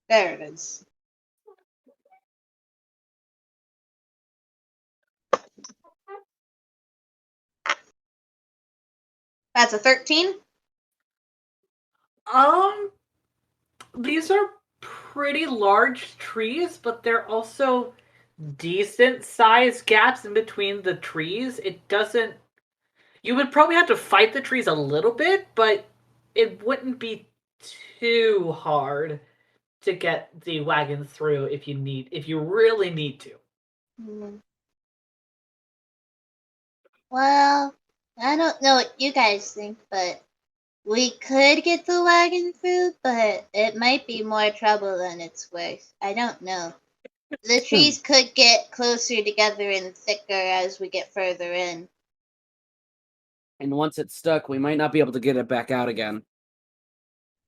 There it is. That's a 13. These are pretty large trees, but they're also decent sized gaps in between the trees. It doesn't. You would probably have to fight the trees a little bit, but it wouldn't be too hard to get the wagon through if you really need to. Well, I don't know what you guys think, but we could get the wagon through, but it might be more trouble than it's worth. I don't know. The trees could get closer together and thicker as we get further in. And once it's stuck, we might not be able to get it back out again.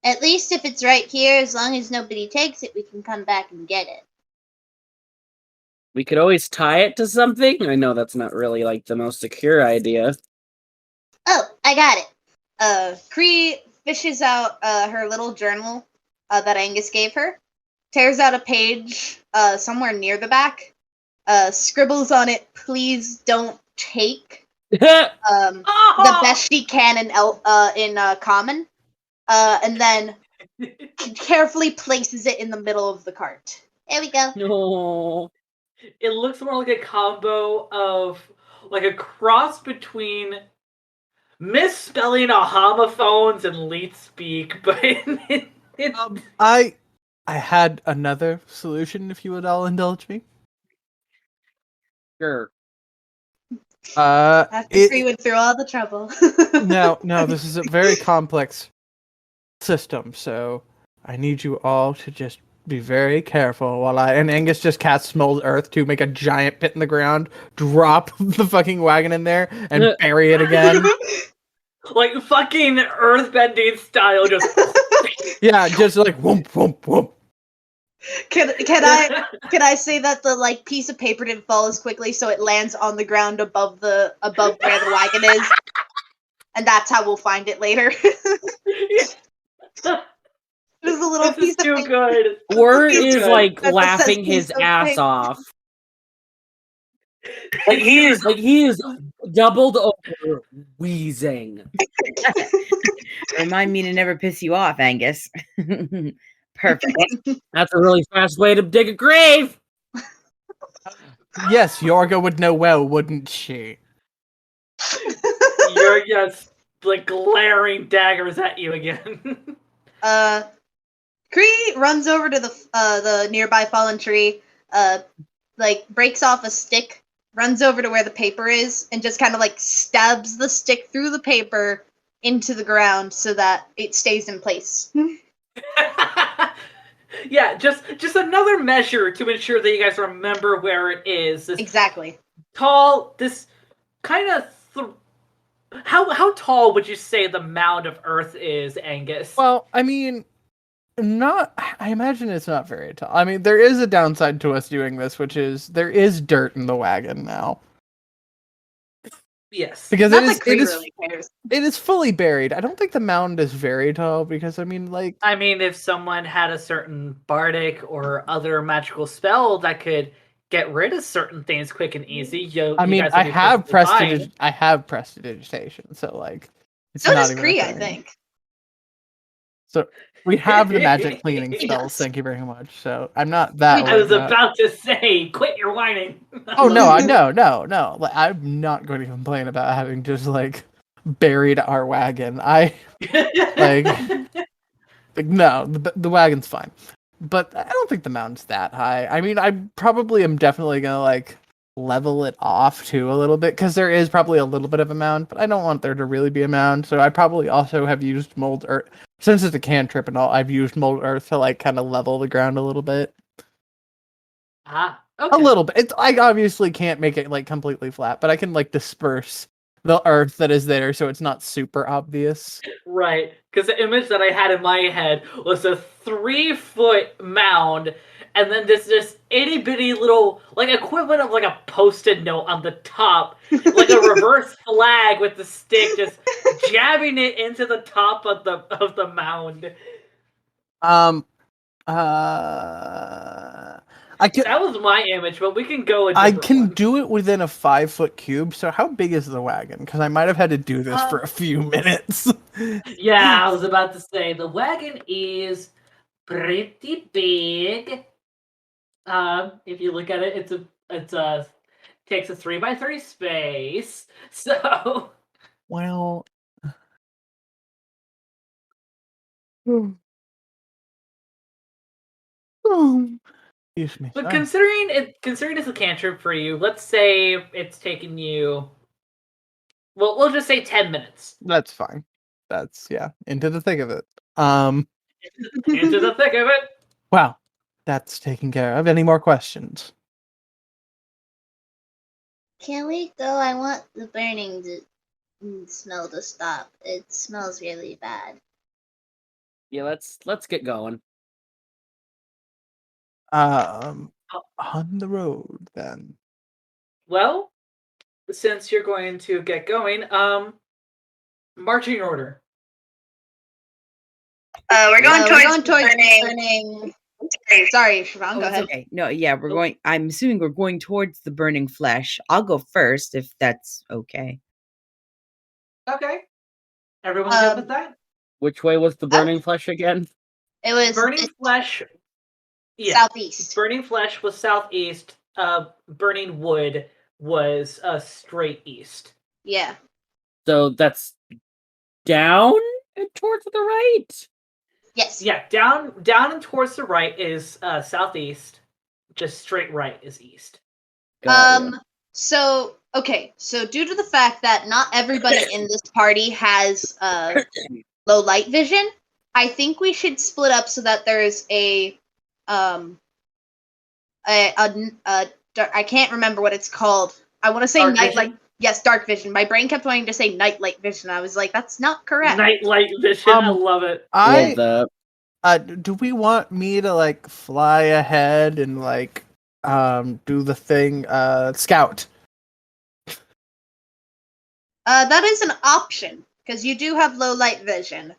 At least if it's right here, as long as nobody takes it, we can come back and get it. We could always tie it to something. I know that's not really like the most secure idea. Oh, I got it. Cree fishes out her little journal that Angus gave her, tears out a page somewhere near the back, scribbles on it, "Please don't take," the best she can in common, and then carefully places it in the middle of the cart. There we go. No. It looks more like a combo of like a cross between misspelling a homophones and leet speak, but I had another solution, if you would all indulge me. Sure. After Cree went through all the trouble. No, this is a very complex system, so I need you all to just be very careful while and Angus just casts Mold Earth to make a giant pit in the ground, drop the fucking wagon in there, and bury it again. like fucking earthbending style, just Yeah, just like whoomp whoomp whoomp. Can I say that the like piece of paper didn't fall as quickly, so it lands on the ground above where the wagon is, and that's how we'll find it later. There's a little this piece is too of paper. good. Word Too is good. like That laughing says his something. ass off. Like he is doubled over wheezing. Remind me to never piss you off, Angus. Perfect. That's a really fast way to dig a grave. Yes, Yorga would know well, wouldn't she? You're just like glaring daggers at you again. Cree runs over to the nearby fallen tree, like breaks off a stick, runs over to where the paper is, and just kind of like stabs the stick through the paper into the ground so that it stays in place. Yeah, just another measure to ensure that you guys remember where it is. This Exactly. tall, this kind of. How tall would you say the mound of earth is, Angus? Well, I mean, Not, I imagine it's not very tall. I mean, there is a downside to us doing this, which is there is dirt in the wagon now. Yes. Because Not that Cree really cares. it is fully buried. I don't think the mound is very tall because I mean, like, I mean, if someone had a certain bardic or other magical spell that could get rid of certain things quick and easy, you I mean, guys would I be have perfectly fine. I have prestidigitation, so like, it's So not does even a Cree, I thing. think. So we have the magic cleaning He spells. does. Thank you very much. So I'm not that. We I was worried about- about to say, quit your whining. Oh no, no. Like, I'm not going to complain about having just like buried our wagon. Like no, the wagon's fine, but I don't think the mound's that high. I mean, I probably am definitely gonna like level it off too a little bit because there is probably a little bit of a mound, but I don't want there to really be a mound. So I probably also have used mold earth since it's a cantrip and all. I've used mold earth to like kind of level the ground a little bit. Okay. A little bit. I obviously can't make it like completely flat, but I can like disperse the earth that is there so it's not super obvious. Right, because the image that I had in my head was a 3-foot mound, and then this itty bitty little, like, equivalent of like a post-it note on the top, like a reverse flag with the stick, just jabbing it into the top of the mound. I can That was my image, but we can go a I different can one. do it within a 5-foot cube. So how big is the wagon? Because I might have had to do this for a few minutes. Yeah, I was about to say the wagon is pretty big. If you look at it, it's a takes a 3x3 space. So Well, excuse me. but Sorry. considering it's a cantrip for you, let's say it's taken you, well, we'll just say 10 minutes. That's fine. That's into the thick of it. Into the thick of it. Wow, that's taken care of. Any more questions? Can we go? I want the burning smell to stop. It smells really bad. Yeah, let's get going. On the road then. Well, since you're going to get going, marching order. We're going towards burning. burning. Sorry, Siobhan, Oh, go it's ahead. okay. No, yeah, we're going. I'm assuming we're going towards the burning flesh. I'll go first if that's okay. Okay. Everyone good with that? Which way was the burning flesh again? It was Burning flesh. Yeah. southeast. Burning flesh was southeast. Burning wood was straight east. Yeah. So that's down and towards the right. Yes. Yeah, down and towards the right is southeast. Just straight right is east. Got ya. So okay. So due to the fact that not everybody in this party has low light vision, I think we should split up so that there's a I can't remember what it's called. I want to say Dark night vision? light. Yes, dark vision. My brain kept wanting to say night light vision. I was like, that's not correct. Night light vision. I love it. Love that. Do we want me to like fly ahead and like do the thing scout? That is an option because you do have low light vision,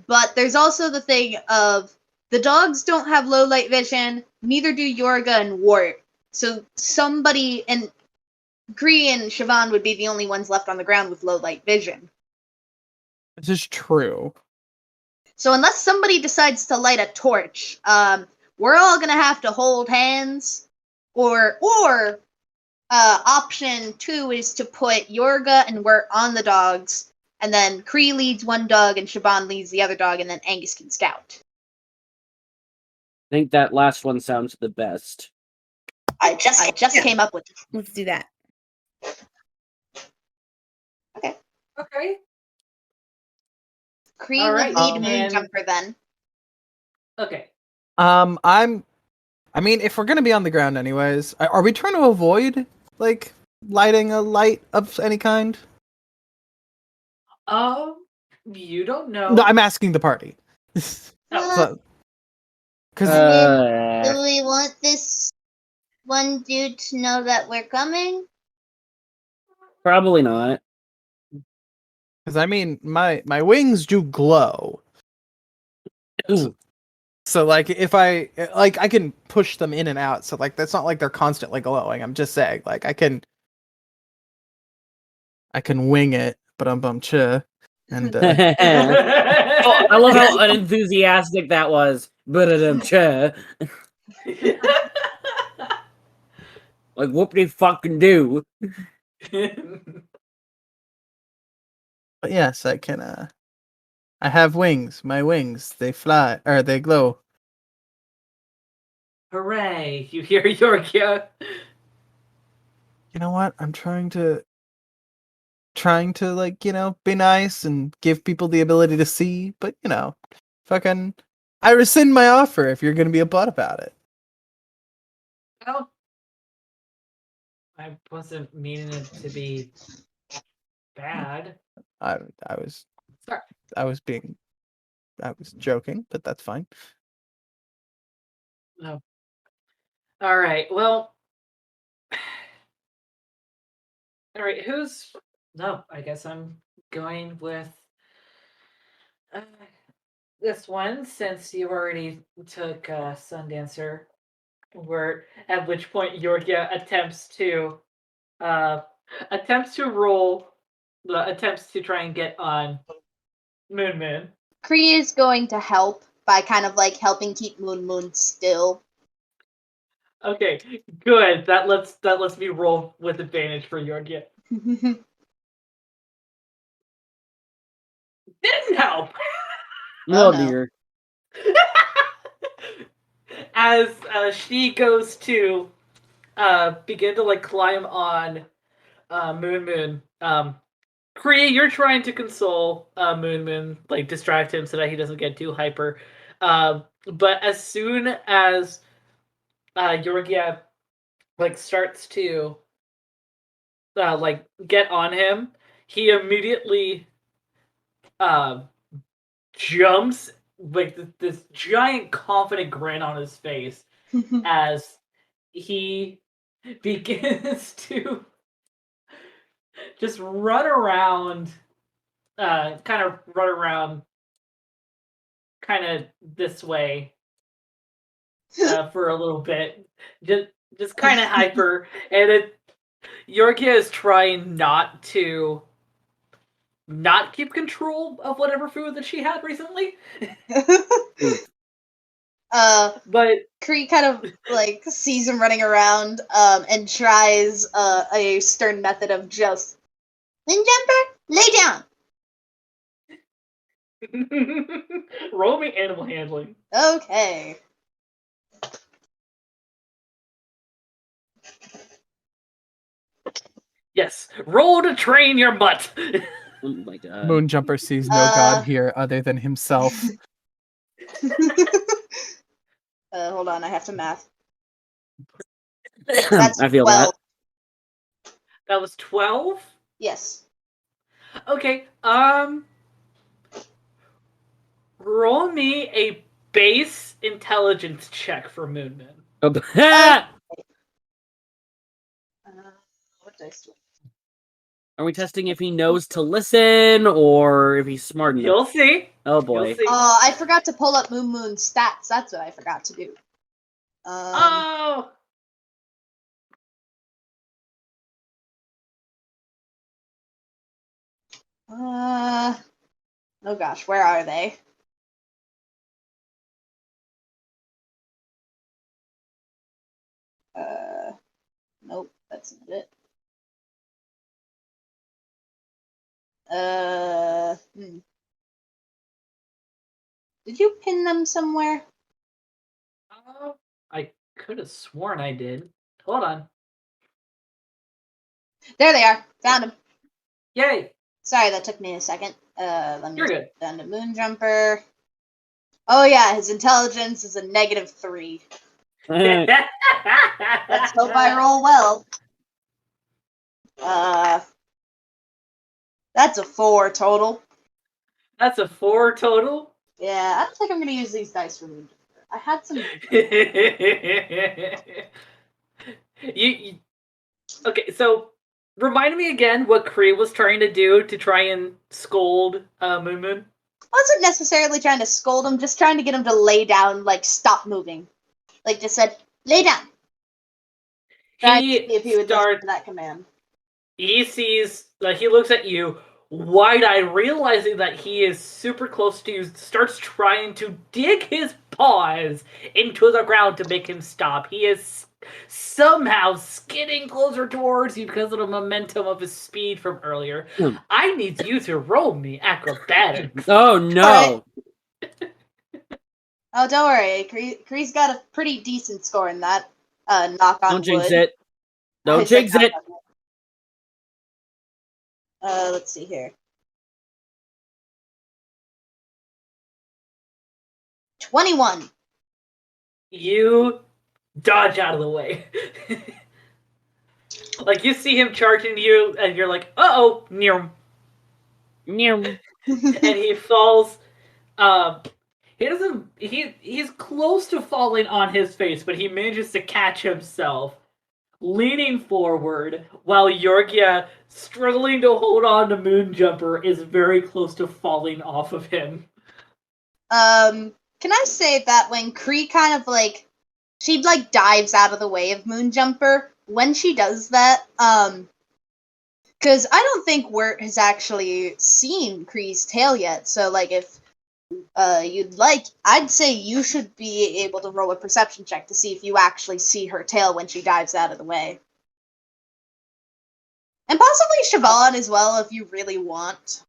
but there's also the thing of the dogs don't have low light vision. Neither do Yorga and Wart. So somebody and Gree and Siobhan would be the only ones left on the ground with low light vision. This is true. So unless somebody decides to light a torch, we're all gonna have to hold hands. Or option 2 is to put Yorga and Wirt on the dogs, and then Kree leads one dog and Siobhan leads the other dog, and then Angus can scout. I think that last one sounds the best. I just came up with it. Let's do that. Okay. Kree All would right, lead and- Moonjumper then. Okay. I mean, if we're gonna be on the ground anyways, are we trying to avoid like lighting a light of any kind? You don't know. No, I'm asking the party. Oh. Because Do we want this one dude to know that we're coming? Probably not. I mean, my wings do glow. So like if I like I can push them in and out. So like that's not like they're constantly glowing. I'm just saying like I can wing it, but I'm and Oh, I love how unenthusiastic that was. But like whoop-de fucking do. but yes, I can I have wings. My wings, they fly or they glow. Hooray! You hear Yorkia? You know what? I'm trying to like, be nice and give people the ability to see, but fucking I rescind my offer if you're gonna be a butt about it. Well, I wasn't meaning it to be bad. I was Sorry. I was joking, but that's fine. No. All right. Well. All right. Who's? No. I guess I'm going with this one since you already took Sundancer. Where at which point Yorkia attempts to roll the attempts to try and get on Moon. Kree is going to help by kind of like helping keep Moon still. Okay, good. That lets me roll with advantage for Yorkia. Didn't help. Oh, no. dear. As she goes to begin to like climb on Moon. Kree, you're trying to console Moon, like distract him so that he doesn't get too hyper. But as soon as Yorgia like starts to like get on him, he immediately jumps with this giant confident grin on his face as he begins to just run around kind of this way for a little bit, just kind of hyper, and Yorkia is trying not to keep control of whatever food that she had recently. But Kree kind of like sees him running around and tries a stern method of just Windjumper, lay down. roll me animal handling. Okay. Yes, roll to train your butt. Oh my god. Moonjumper sees no god here other than himself. Hold on, I have to math. I feel 12. that. That was 12. Yes. Okay. Roll me a base intelligence check for Moon. Oh, What dice do are we testing if he knows to listen or if he's smart enough? You'll see. Oh boy. You'll see. I forgot to pull up Moon's stats. That's what I forgot to do. Oh. Oh gosh, where are they? Nope, that's not it. Did you pin them somewhere? I could have sworn I did. Hold on. There they are. Found them. Yay. Sorry, that took me a second. Let me You're good. down to Moonjumper. Oh yeah, his intelligence is a -3. Let's hope I roll well. That's a 4 total. That's a 4 total. Yeah, I don't think I'm gonna use these dice for Moonjumper. I had some. Okay, so remind me again what Kree was trying to do to try and scold Moon Moon. Wasn't necessarily trying to scold him, just trying to get him to lay down, like stop moving. Like just said, lay down. Trying to see if he would listen to that command. He sees, he looks at you, wide-eyed, realizing that he is super close to you, starts trying to dig his paws into the ground to make him stop. He is somehow skidding closer towards you because of the momentum of his speed from earlier. I need you to roll me acrobatics. Oh no! Right. Oh, don't worry. Kree's got a pretty decent score in that. Knock on wood. Don't jinx it. Don't jinx it. Let's see here. 21. You dodge out of the way. Like, you see him charging you, and you're like, uh-oh, near him. And he falls. He's close to falling on his face, but he manages to catch himself, leaning forward, while Yorgia, struggling to hold on to Moonjumper, is very close to falling off of him. Can I say that when Kree kind of she dives out of the way of Moonjumper, when she does that, because I don't think Wirt has actually seen Kree's tail yet, so if you'd like, I'd say you should be able to roll a perception check to see if you actually see her tail when she dives out of the way. And possibly Siobhan as well, if you really want.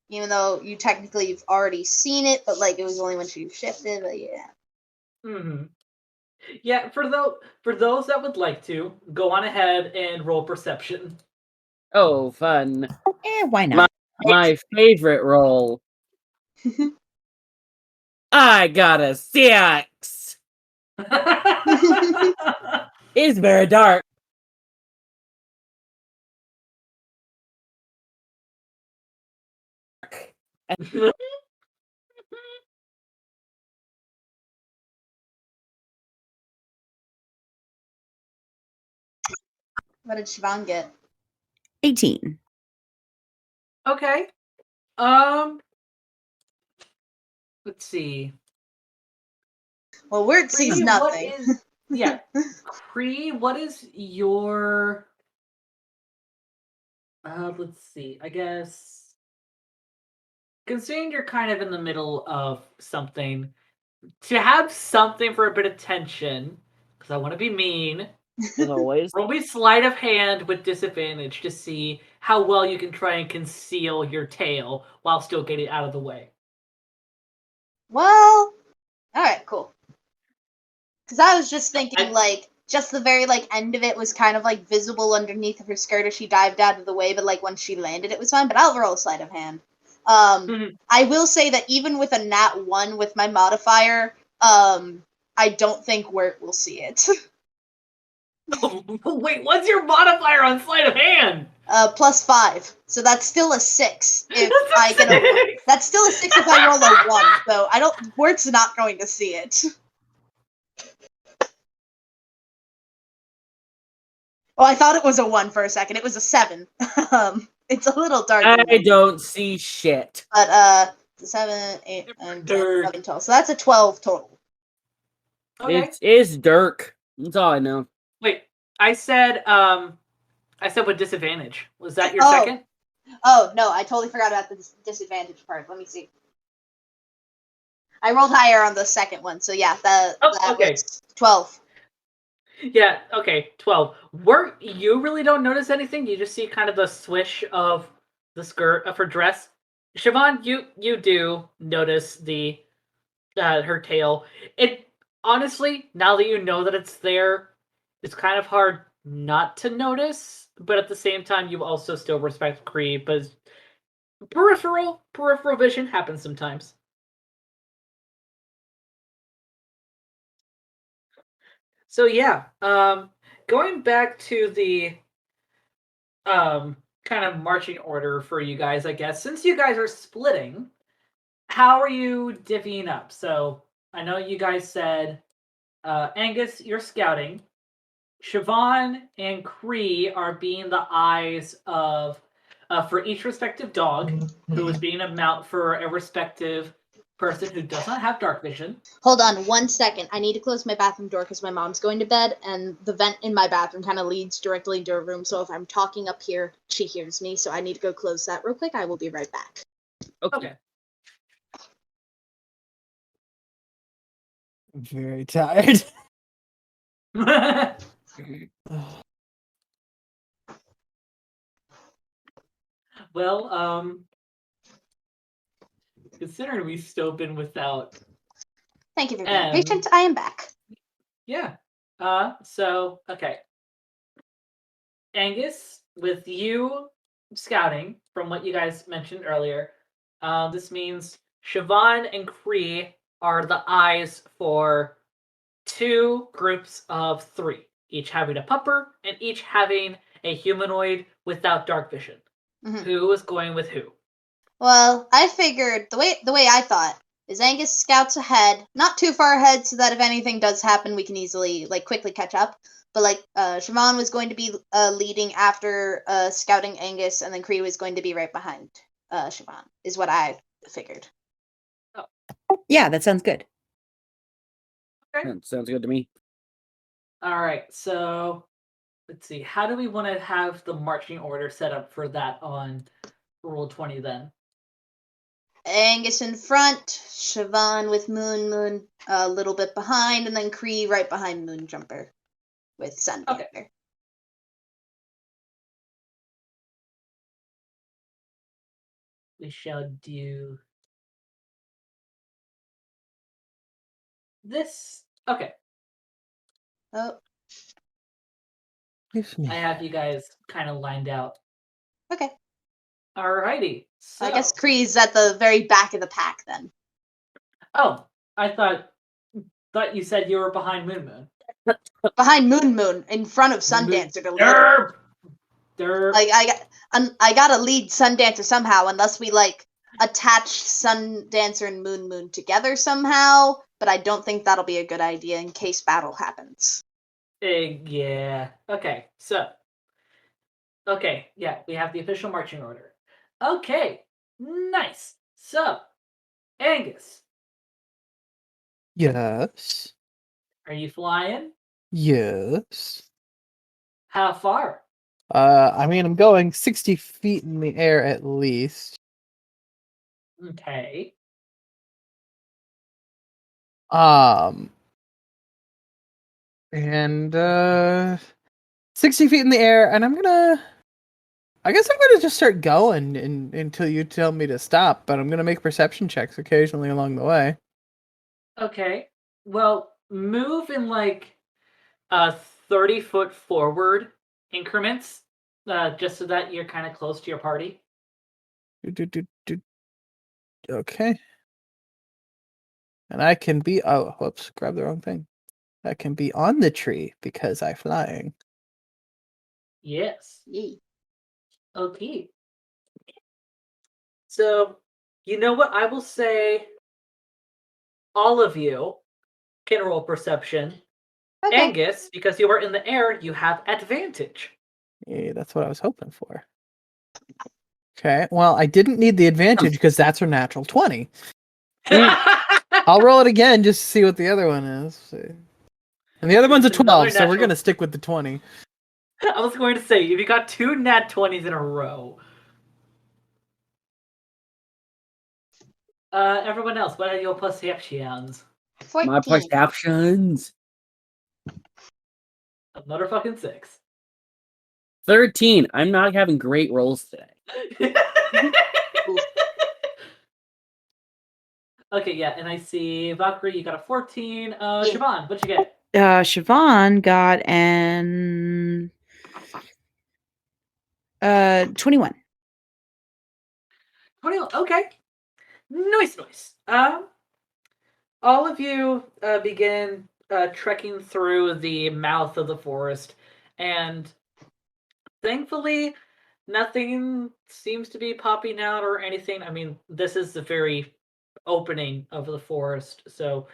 Even though you technically have already seen it, but it was only when she shifted, but yeah. Mm-hmm. Yeah, for those that would like to, go on ahead and roll perception. Oh, fun. Why not? My favorite roll. I got a 6. It's very dark. What did Siobhan get? 18. Okay. Let's see. Well, Wirt sees Kree, nothing. Kree, what is your... let's see. I guess... Considering you're kind of in the middle of something, to have something for a bit of tension, because I want to be mean, As always. roll me sleight of hand with disadvantage to see how well you can try and conceal your tail while still getting out of the way. Well, alright, cool. Because I was just thinking, just the very, end of it was kind of, visible underneath of her skirt as she dived out of the way, but, when she landed, it was fine. But I'll roll a sleight of hand. I will say that even with a nat 1 with my modifier, I don't think Wirt will see it. Wait, what's your modifier on sleight of hand? +5. So that's still a 6 if I get a... That's still a 6 if I roll a 1, so Wirt's not going to see it. Oh, I thought it was a 1 for a second. It was a 7. It's a little dark. I don't see shit. But 7, 8, 9, 10, 11, 12. So that's a 12 total. Okay. It's Dirk. That's all I know. Wait, I said with disadvantage. Was that your second? Oh, no, I totally forgot about the disadvantage part. Let me see. I rolled higher on the second one, so yeah, that was 12. Yeah, okay, 12. You really don't notice anything? You just see kind of the swish of the skirt of her dress. Siobhan, you do notice the her tail. It honestly, now that you know that it's there, it's kind of hard not to notice, but at the same time you also still respect Kree, but peripheral vision happens sometimes. So yeah, going back to the kind of marching order for you guys, I guess. Since you guys are splitting, how are you divvying up? So I know you guys said, Angus, you're scouting. Siobhan and Cree are being the eyes of for each respective dog, who is being a mount for a respective person who does not have dark vision. Hold on 1 second. I need to close my bathroom door because my mom's going to bed, and the vent in my bathroom kind of leads directly into her room. So if I'm talking up here, she hears me. So I need to go close that real quick. I will be right back. Okay. I'm very tired. Well, considering we've still been without. Thank you for being patient. I am back. Yeah. So okay. Angus, with you scouting, from what you guys mentioned earlier, this means Siobhan and Cree are the eyes for 2 groups of 3, each having a pupper and each having a humanoid without dark vision. Mhm. Who is going with who? Well, I figured the way I thought is Angus scouts ahead, not too far ahead, so that if anything does happen, we can easily quickly catch up. But Siobhan was going to be leading after scouting Angus, and then Cree was going to be right behind Siobhan. Is what I figured. Yeah, that sounds good. That sounds good to me. All right, so let's see. How do we want to have the marching order set up for that on Roll20 then? Angus in front, Siobhan with Moon a little bit behind, and then Cree right behind Moonjumper with Sundancer. Okay. We shall do this. Okay. Oh, I have you guys kind of lined out. okay. Alrighty. So, I guess Kree's at the very back of the pack then. Oh, I thought you said you were behind Moon. Behind Moon, in front of Sundancer. Derp. Derp. I gotta lead Sundancer somehow, unless we attach Sundancer and Moon together somehow. But I don't think that'll be a good idea in case battle happens. Yeah. Okay. So. Okay. Yeah, we have the official marching order. Okay. Nice. So, Angus, Yes. are you flying? Yes. How far? I mean, I'm going 60 feet in the air at least. Okay. And 60 feet in the air, and I guess I'm gonna just start going until you tell me to stop, but I'm gonna make perception checks occasionally along the way. Okay. Well, move in 30-foot forward increments, just so that you're kind of close to your party. Okay. And I can be whoops, grab the wrong thing. I can be on the tree because I'm flying. Yes. Yee. Okay. So, you know what? I will say all of you can roll perception. Okay. Angus, because you are in the air, you have advantage. Yeah, that's what I was hoping for. Okay, well, I didn't need the advantage because that's a natural 20. I'll roll it again just to see what the other one is. And the other one's a 12, so we're going to stick with the 20. I was going to say, if you got 2 nat 20s in a row. Everyone else, what are your perceptions? 14. My perceptions. Another fucking 6. 13. I'm not having great rolls today. Okay, yeah, and I see Valkyrie, you got a 14. Siobhan, what'd you get? Siobhan got an 21. 21. Okay. Nice. All of you begin trekking through the mouth of the forest, and thankfully, nothing seems to be popping out or anything. I mean, this is the very opening of the forest, so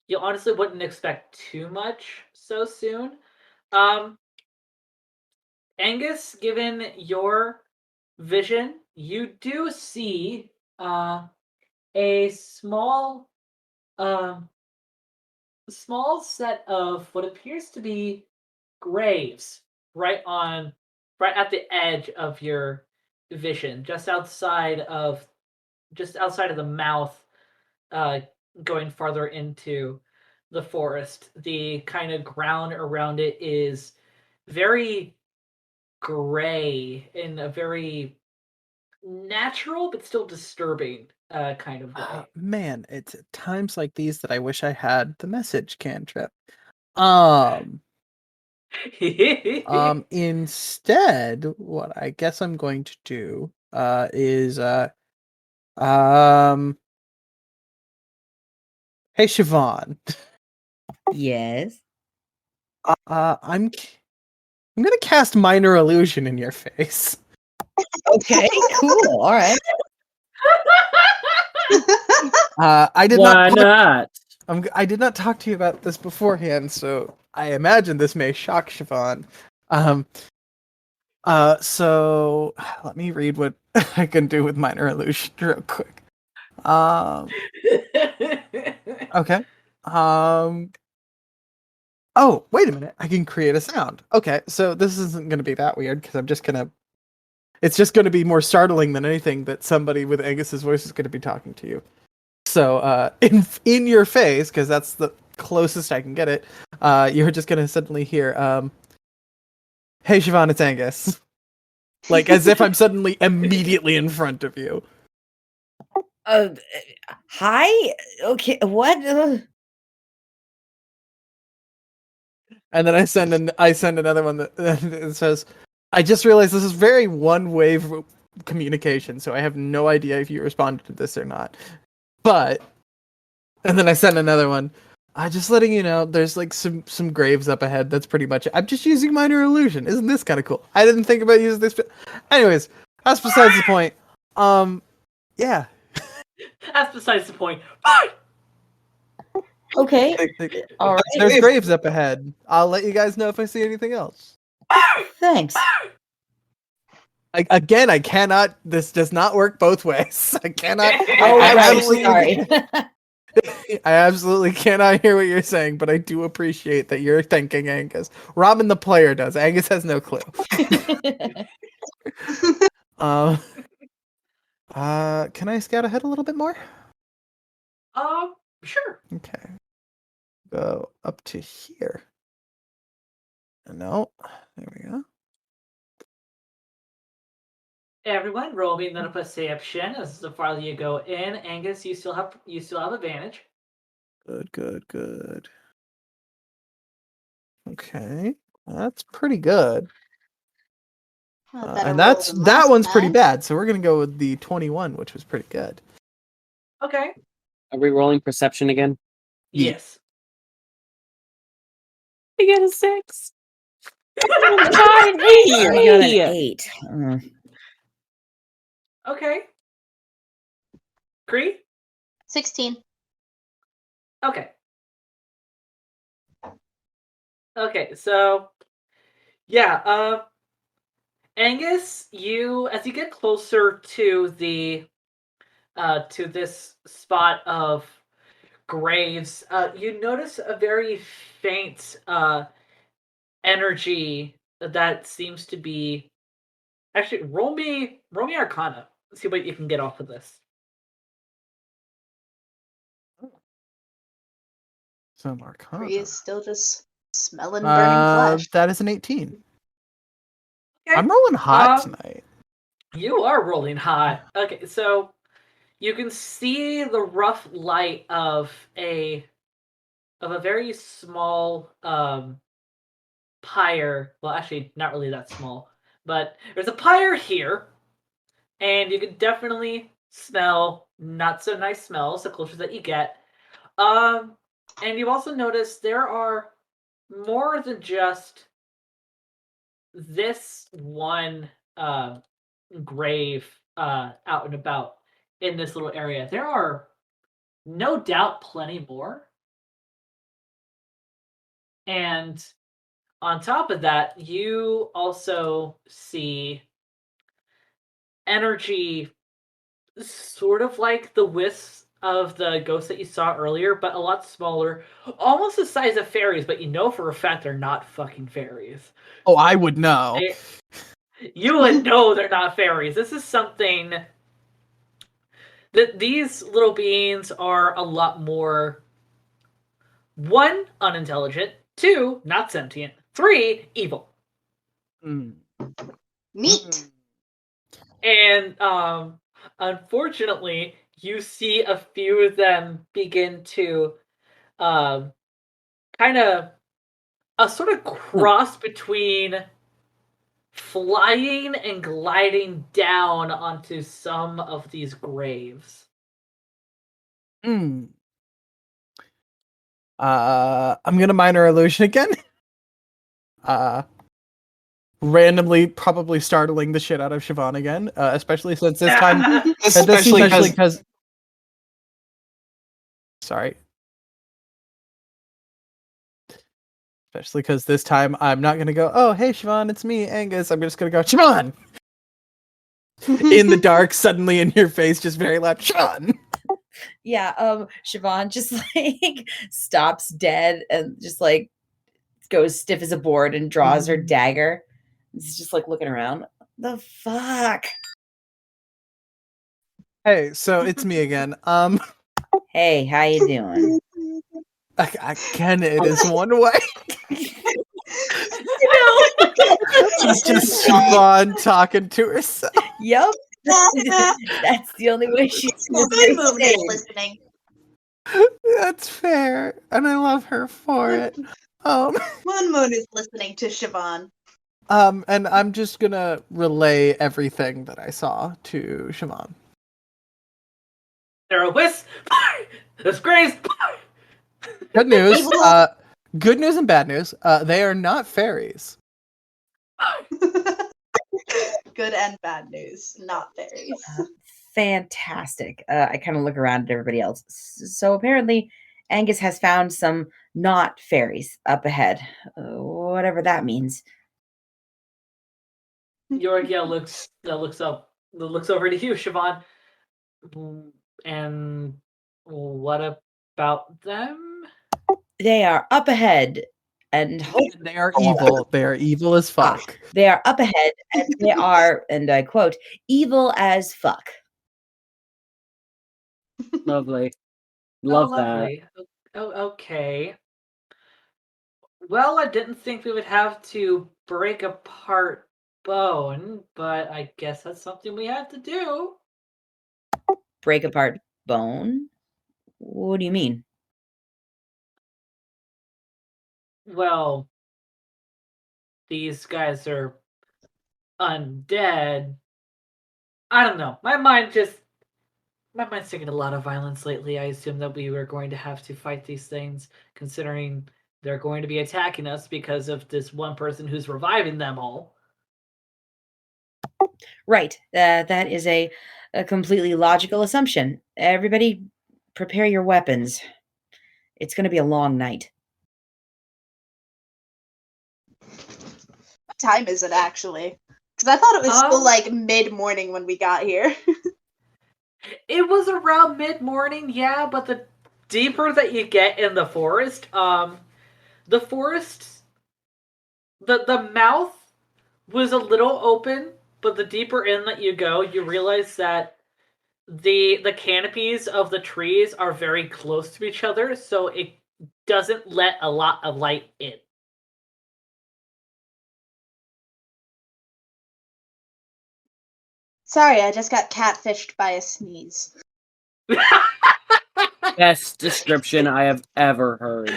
you honestly wouldn't expect too much so soon. Um, Angus, given your vision, you do see a um, small set of what appears to be graves right at the edge of your vision, just outside of the mouth, uh, going farther into the forest. The kind of ground around it is very gray in a very natural but still disturbing kind of way. Man, it's at times like these that I wish I had the message cantrip. Um, instead, what I guess I'm going to do is um hey Siobhan. Yes. I'm gonna cast minor illusion in your face. Okay, cool. All right. I did Why not not? I did not talk to you about this beforehand, so I imagine this may shock Siobhan. So let me read what I can do with minor illusion real quick. Okay. Oh, wait a minute. I can create a sound. Okay, so this isn't going to be that weird because it's just going to be more startling than anything that somebody with Angus's voice is going to be talking to you. So, in your face, because that's the closest I can get it, you're just going to suddenly hear, "Hey, Siobhan, it's Angus." Like as if I'm suddenly immediately in front of you. Uh, hi. Okay. What? And then I send another one that says, "I just realized this is very one wave communication, so I have no idea if you responded to this or not." But and then I send another one. I just letting you know, there's like some graves up ahead. That's pretty much it. I'm just using minor illusion. Isn't this kind of cool? I didn't think about using this. Anyways, that's besides the point. Yeah. That's besides the point. Okay. All right. There's graves up ahead. I'll let you guys know if I see anything else. Thanks. Again, I cannot. This does not work both ways. I cannot. Oh, I right. absolutely, Sorry. I absolutely cannot hear what you're saying, but I do appreciate that you're thanking Angus. Robin, the player, does. Angus has no clue. Can I scout ahead a little bit more? Sure. Okay. Go up to here. No. There we go. Everyone, roll me another perception. As the farther you go in, Angus, you still have advantage. Good. Okay. That's pretty good. And that one's pretty bad, so we're gonna go with the 21, which was pretty good. Okay. Are we rolling perception again? Yes. I get a 6. I got an 8. Okay. Cree? 16. Okay. Okay, so yeah, Angus, as you get closer to this spot of graves, you notice a very faint energy that seems to be. Actually, roll me Arcana. See what you can get off of this. Some Arcana. Bree is still just smelling burning flesh. That is an 18. Okay. I'm rolling hot tonight. You are rolling hot. Okay, so you can see the rough light of a very small pyre. Well, actually, not really that small, but there's a pyre here, and you can definitely smell not so nice smells the closer that you get. And you also notice there are more than just this one grave out and about in this little area. There are no doubt plenty more, And on top of that, you also see energy sort of like the wisps of the ghosts that you saw earlier, but a lot smaller, almost the size of fairies, but you know for a fact they're not fucking fairies. Oh, I would know. You would know they're not fairies. This is something that these little beings are a lot more, 1, unintelligent, 2, not sentient, 3, evil. Neat. And unfortunately, you see a few of them begin to kind of a sort of cross between flying and gliding down onto some of these graves. I'm gonna minor illusion again. Randomly, probably startling the shit out of Siobhan again, especially since this time, especially because. Sorry. Especially because this time I'm not gonna go, oh hey Siobhan, it's me, Angus. I'm just gonna go, Siobhan! In the dark, suddenly in your face, just very loud, Siobhan! Yeah, Siobhan just like stops dead and just like goes stiff as a board and draws her dagger. It's just like looking around. The fuck? Hey, so it's me again. Hey, how you doing? Again, it is one way. She's just Siobhan talking to herself. Yep. That's the only way she's gonna stay Moon is sane. listening. That's fair, and I love her for it. Moon is listening to Siobhan. And I'm just gonna relay everything that I saw to Siobhan. There are wisps. There's graves. Good news. Good news and bad news. They are not fairies. Good and bad news, not fairies. Fantastic. I kind of look around at everybody else. So apparently, Angus has found some not fairies up ahead. Whatever that means. Yorgia looks over to you, Siobhan. And what about them? They are up ahead and They are evil. They are evil as fuck. They are up ahead and they are, and I quote, evil as fuck. Lovely. Love that. Lovely. Oh, okay. Well, I didn't think we would have to break apart bone, but I guess that's something we have to do. Break apart bone? What do you mean? Well, these guys are undead. I don't know. My mind's taking a lot of violence lately. I assume that we were going to have to fight these things, considering they're going to be attacking us because of this one person who's reviving them all. Right. That is a completely logical assumption. Everybody, prepare your weapons. It's going to be a long night. What time is it actually? Because I thought it was still like mid-morning when we got here. It was around mid-morning, yeah, but the deeper that you get in the forest, the mouth was a little open, but the deeper in that you go, you realize that the canopies of the trees are very close to each other, so it doesn't let a lot of light in. Sorry, I just got catfished by a sneeze. Best description I have ever heard.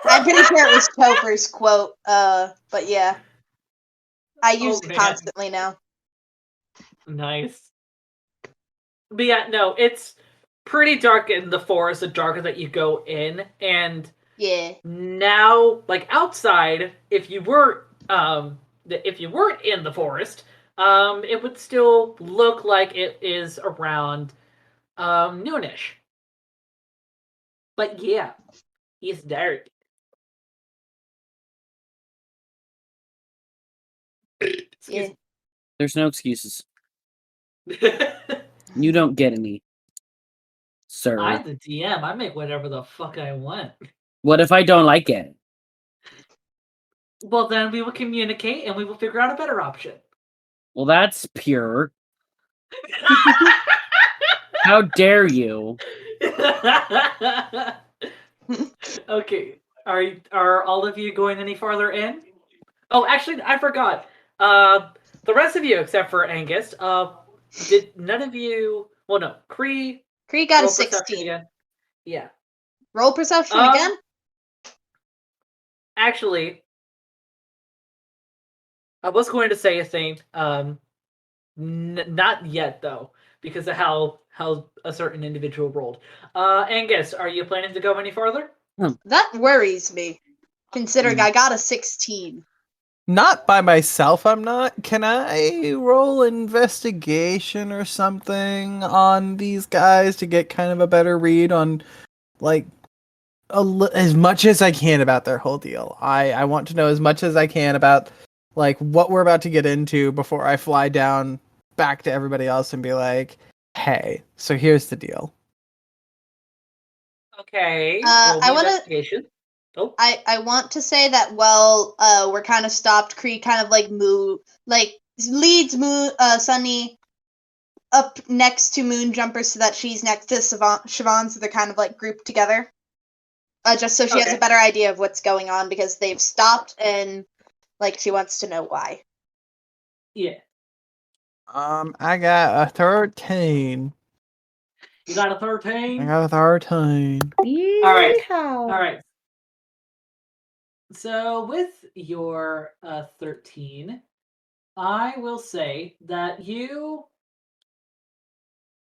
I'm pretty sure it was Topher's quote, but yeah. I use it constantly now. Nice. But yeah, no, it's pretty dark in the forest, the darker that you go in, and yeah. Now, like outside, if you weren't in the forest, it would still look like it is around noonish. But yeah, it's dark. Excuse There's no excuses. me. You don't get any, sir. I'm the DM. I make whatever the fuck I want. What if I don't like it? Well, then we will communicate and we will figure out a better option. Well, that's pure. How dare you? Okay. Are all of you going any farther in? Oh, actually, I forgot. The rest of you, except for Angus, did none of you? Well, no. Cree got a roll perception 16. again. Yeah. Roll perception Um, again? Actually, I was going to say a thing. Not yet though, because of how a certain individual rolled. Angus, are you planning to go any farther? That worries me, considering Hmm. I got a 16. Not by myself, I'm not. Can I roll investigation or something on these guys to get kind of a better read on, like, as much as I can about their whole deal? I want to know as much as I can about, like, what we're about to get into before I fly down back to everybody else and be like, hey, so here's the deal. Okay. I Roll me wanna- investigation. Oh. I want to say that we're kind of stopped. Kree kind of leads Sunny up next to Moonjumper so that she's next to Siobhan, so they're kind of like grouped together. Just so she has Okay. a better idea of what's going on because they've stopped and like she wants to know why. Yeah. I got a 13. You got a 13? I got a 13. Alright. Alright. So with your 13, I will say that you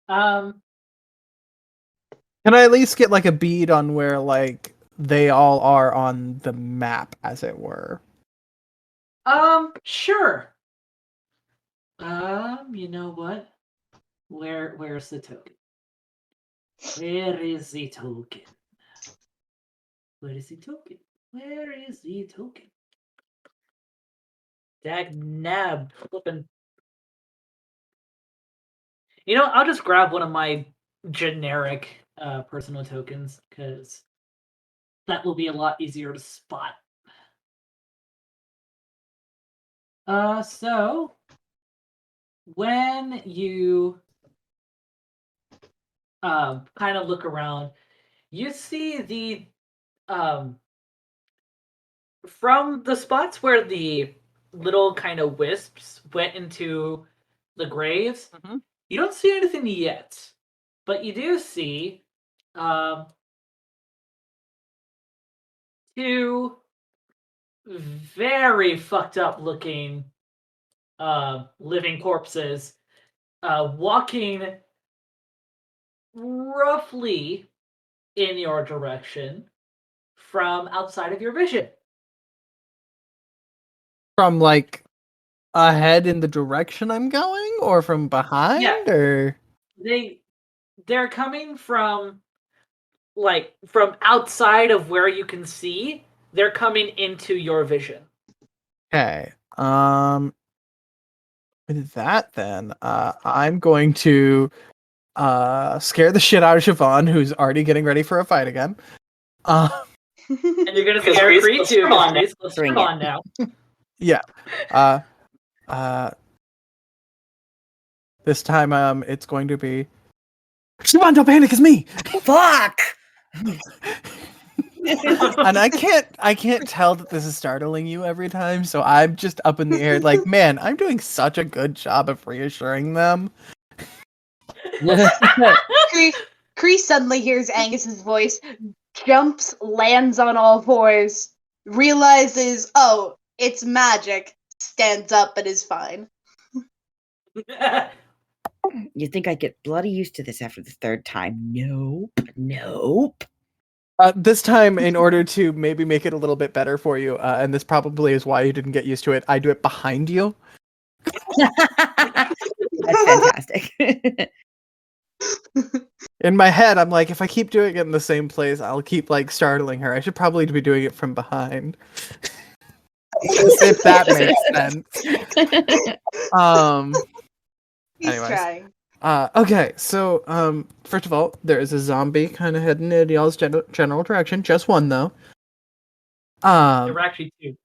Can I at least get like a bead on where like they all are on the map, as it were? Sure. You know what? Where's the token? Where is the token? Where is the token? Where is the token? Dag nab flippin'. You know, I'll just grab one of my generic personal tokens because that will be a lot easier to spot. So when you kind of look around, you see the from the spots where the little kind of wisps went into the graves, Mhm. you don't see anything yet, but you do see two very fucked up looking living corpses walking roughly in your direction from outside of your vision. From like ahead in the direction I'm going, or from behind, Yeah. or They're coming from from outside of where you can see. They're coming into your vision. okay. With that, then I'm going to scare the shit out of Siobhan, who's already getting ready for a fight again. And you're gonna scare Cree too. Let's Bring on now. Yeah. This time, it's going to be Siobhan, don't panic, it's me. Fuck! And I can't tell that this is startling you every time, so I'm just up in the air like, man, I'm doing such a good job of reassuring them. Kree suddenly hears Angus's voice, jumps, lands on all fours, realizes, oh, it's magic, stands up and is fine. You think I'd get bloody used to this after the third time? Nope. Nope. This time, in order to maybe make it a little bit better for you, and this probably is why you didn't get used to it, I do it behind you. That's fantastic. In my head, I'm like, if I keep doing it in the same place, I'll keep like startling her. I should probably be doing it from behind. as if that makes sense. He's Anyways. trying. Okay, so first of all, there is a zombie kind of heading in y'all's general direction. Just one though. There were actually two.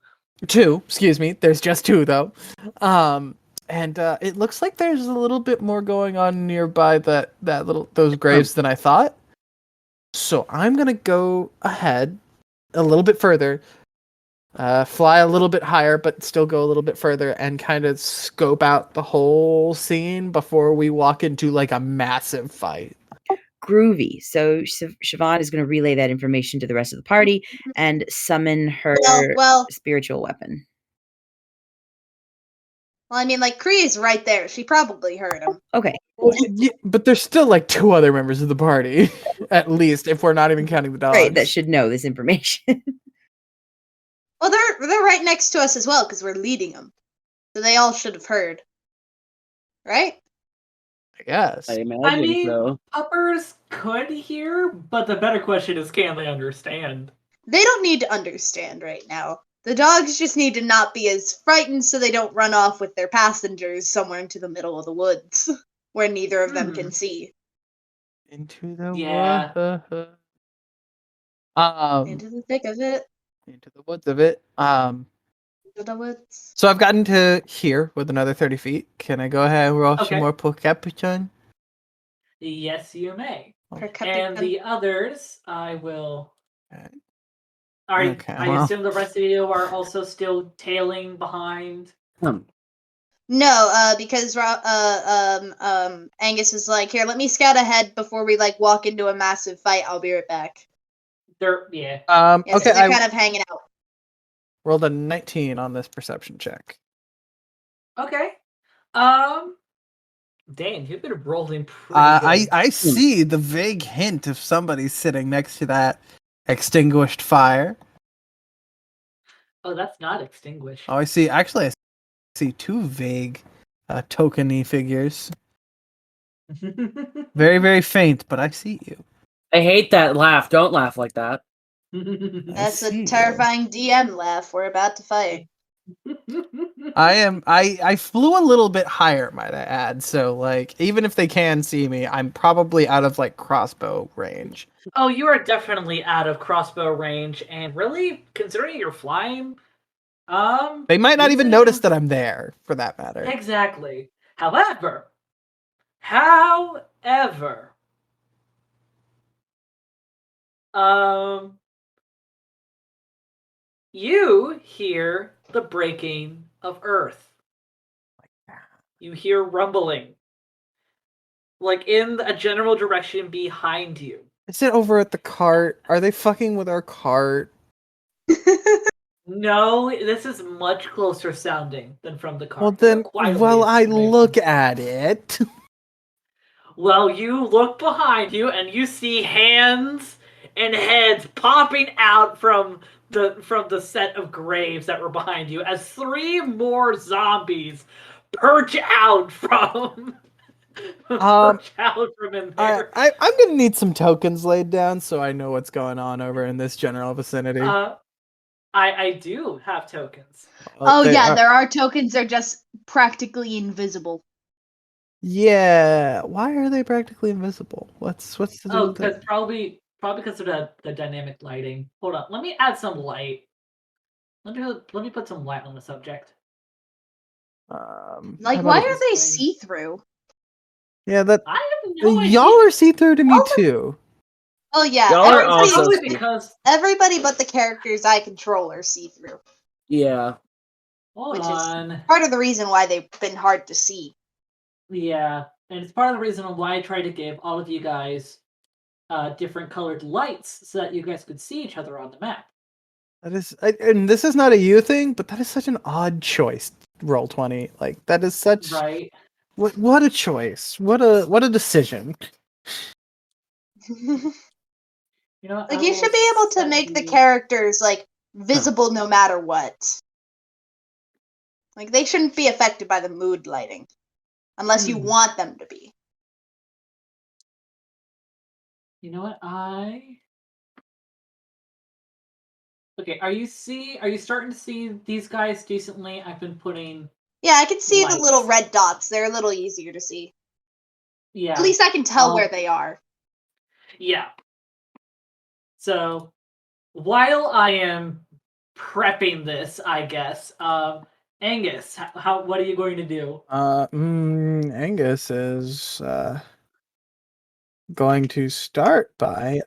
Two, excuse me. There's just two though. And it looks like there's a little bit more going on nearby those graves than I thought. So I'm gonna go ahead a little bit further, fly a little bit higher, but still go a little bit further and kind of scope out the whole scene before we walk into like a massive fight. Groovy. So Siobhan is going to relay that information to the rest of the party and summon her Well, spiritual weapon. I mean, like, Kree is right there. She probably heard him. Okay. Well, yeah, but there's still like two other members of the party, at least, if we're not even counting the dogs. Right, that should know this information. Well, they're right next to us as well because we're leading them, so they all should have heard, right? I guess. I imagine I mean, so. uppers could hear, but the better question is, can they understand? They don't need to understand right now. The dogs just need to not be as frightened so they don't run off with their passengers somewhere into the middle of the woods where neither of them can see. Into the Yeah. woods. Into the thick of it. Into the woods of it. Into the woods. So I've gotten to here with another 30 feet. Can I go ahead and roll some Okay. more perception? Yes, you may. Perception. And the others, I will. Okay. I well. assume the rest of you are also still tailing behind. No, because Angus is like, here, let me scout ahead before we like walk into a massive fight. I'll be right back. Yeah. Yeah, Okay, so they're I kind of hanging out. rolled a 19 on this perception check. Okay. Dan, you've been rolling pretty good. I see the vague hint of somebody sitting next to that extinguished fire. Oh, that's not extinguished. Oh, I see. Actually, I see two vague tokeny figures. Very, very faint, but I see you. I hate that laugh. Don't laugh like that. That's see a you. terrifying DM laugh. We're about to fight. I flew a little bit higher, might I add. So like, even if they can see me, I'm probably out of like crossbow range. Oh, you are definitely out of crossbow range, and really, considering you're flying, They might not you'd even say notice you- that I'm there, for that matter. Exactly. However, you hear the breaking of earth. You hear rumbling, like in a general direction behind you. Is it over at the cart? Are they fucking with our cart? No, this is much closer sounding than from the car. Well then, You're quite a well ways I away look from- at it. Well, you look behind you and you see hands and heads popping out from the set of graves that were behind you as three more zombies perch out from perch out from in there. I'm gonna need some tokens laid down so I know what's going on over in this general vicinity. I do have tokens. Oh yeah, there are tokens. They're just practically invisible. Yeah, why are they practically invisible? What's the deal Oh, with because that? probably because of the dynamic lighting. Hold on, let me add some light. Let me put some light on the subject. Like, how why about- are they see through? Yeah, that I have no idea. y'all are see through to me too. Oh yeah, Y'all are everybody, also- Probably because everybody but the characters I control are see through. Yeah. hold Which is- on. Part of the reason why they've been hard to see. Yeah, and it's part of the reason why I tried to give all of you guys different colored lights so that you guys could see each other on the map. That is, and this is not a you thing, but that is such an odd choice. Roll 20, like that is such. Right. What a choice! What a decision! You know what? Like, I you will should be able to set make the you- characters like visible no matter what. Like, they shouldn't be affected by the mood lighting unless you want them to be. You know what? Okay, are you starting to see these guys decently? I've been putting Yeah, I can see the lights. little red dots. They're a little easier to see. Yeah. At least I can tell where they are. Yeah. So while I am prepping this, I guess, Angus, what are you going to do? Angus is going to start by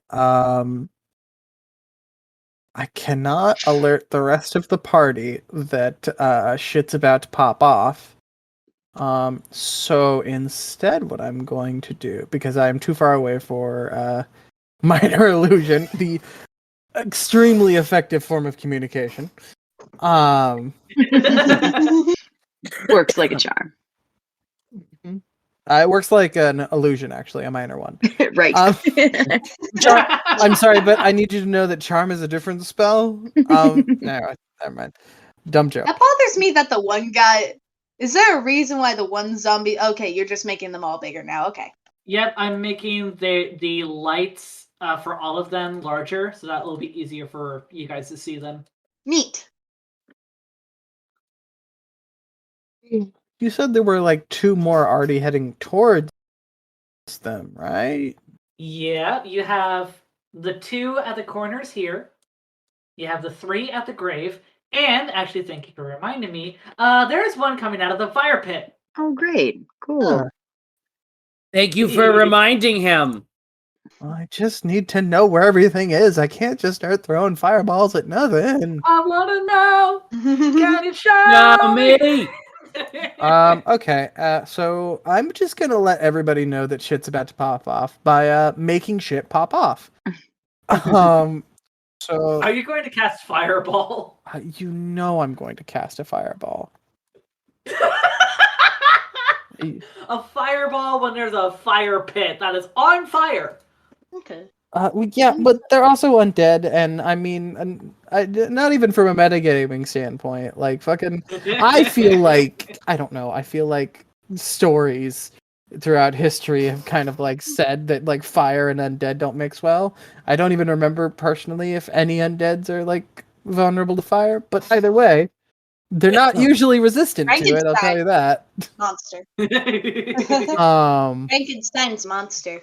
I cannot alert the rest of the party that shit's about to pop off. So instead what I'm going to do, because I'm too far away for minor illusion, the extremely effective form of communication. Works like a charm. It works like an illusion, actually, a minor one. Right. I'm sorry, but I need you to know that charm is a different spell. No, never mind. Dumb joke. That bothers me that the one guy. Is there a reason why the one zombie? Okay, you're just making them all bigger now. Okay. Yep, I'm making the lights for all of them larger, so that will be easier for you guys to see them. Neat. You said there were like 2 more already heading towards them, right? Yeah, you have the 2 at the corners here. You have the 3 at the grave, and actually, thank you for reminding me. There's one coming out of the fire pit. Oh, great. Cool. Thank you for reminding him. I just need to know where everything is. I can't just start throwing fireballs at nothing. I want to know. Can you show No, me. Okay, so I'm just gonna let everybody know that shit's about to pop off by making shit pop off. So Are you going to cast fireball? you know I'm going to cast a fireball. A fireball when there's a fire pit that is on fire. Okay. Yeah, but they're also undead, and I mean, not even from a metagaming standpoint. Like, fucking, I feel like, I don't know, I feel like stories throughout history have kind of, like, said that, like, fire and undead don't mix well. I don't even remember, personally, if any undeads are, like, vulnerable to fire, but either way, they're not usually resistant to it, I'll tell you that. Monster. Um, Frankenstein's monster.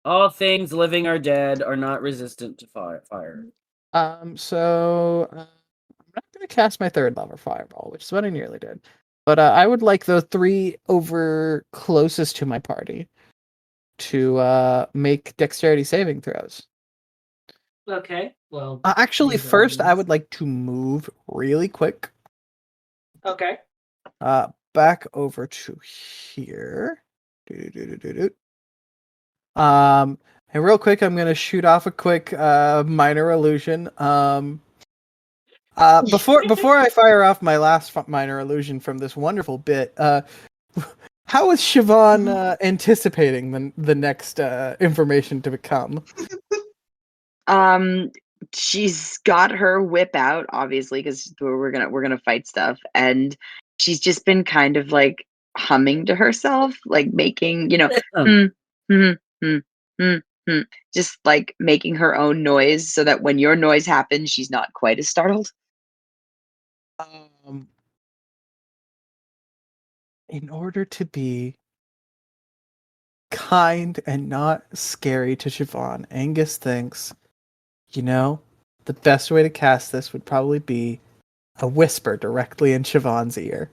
All things living or dead are not resistant to fire. So I'm not going to cast my 3rd level fireball, which is what I nearly did. But I would like the 3 over closest to my party to make dexterity saving throws. Okay, well. Actually, these are first I these. would like to move really quick. Okay. Back over to here. Do-do-do-do-do-do. And real quick, I'm gonna shoot off a quick minor illusion. Before I fire off my last minor illusion from this wonderful bit, how is Siobhan anticipating the next information to become? She's got her whip out, obviously, because we're gonna fight stuff, and she's just been kind of like humming to herself, like making, just like making her own noise, so that when your noise happens, she's not quite as startled. In order to be kind and not scary to Siobhan, Angus thinks, the best way to cast this would probably be a whisper directly in Siobhan's ear.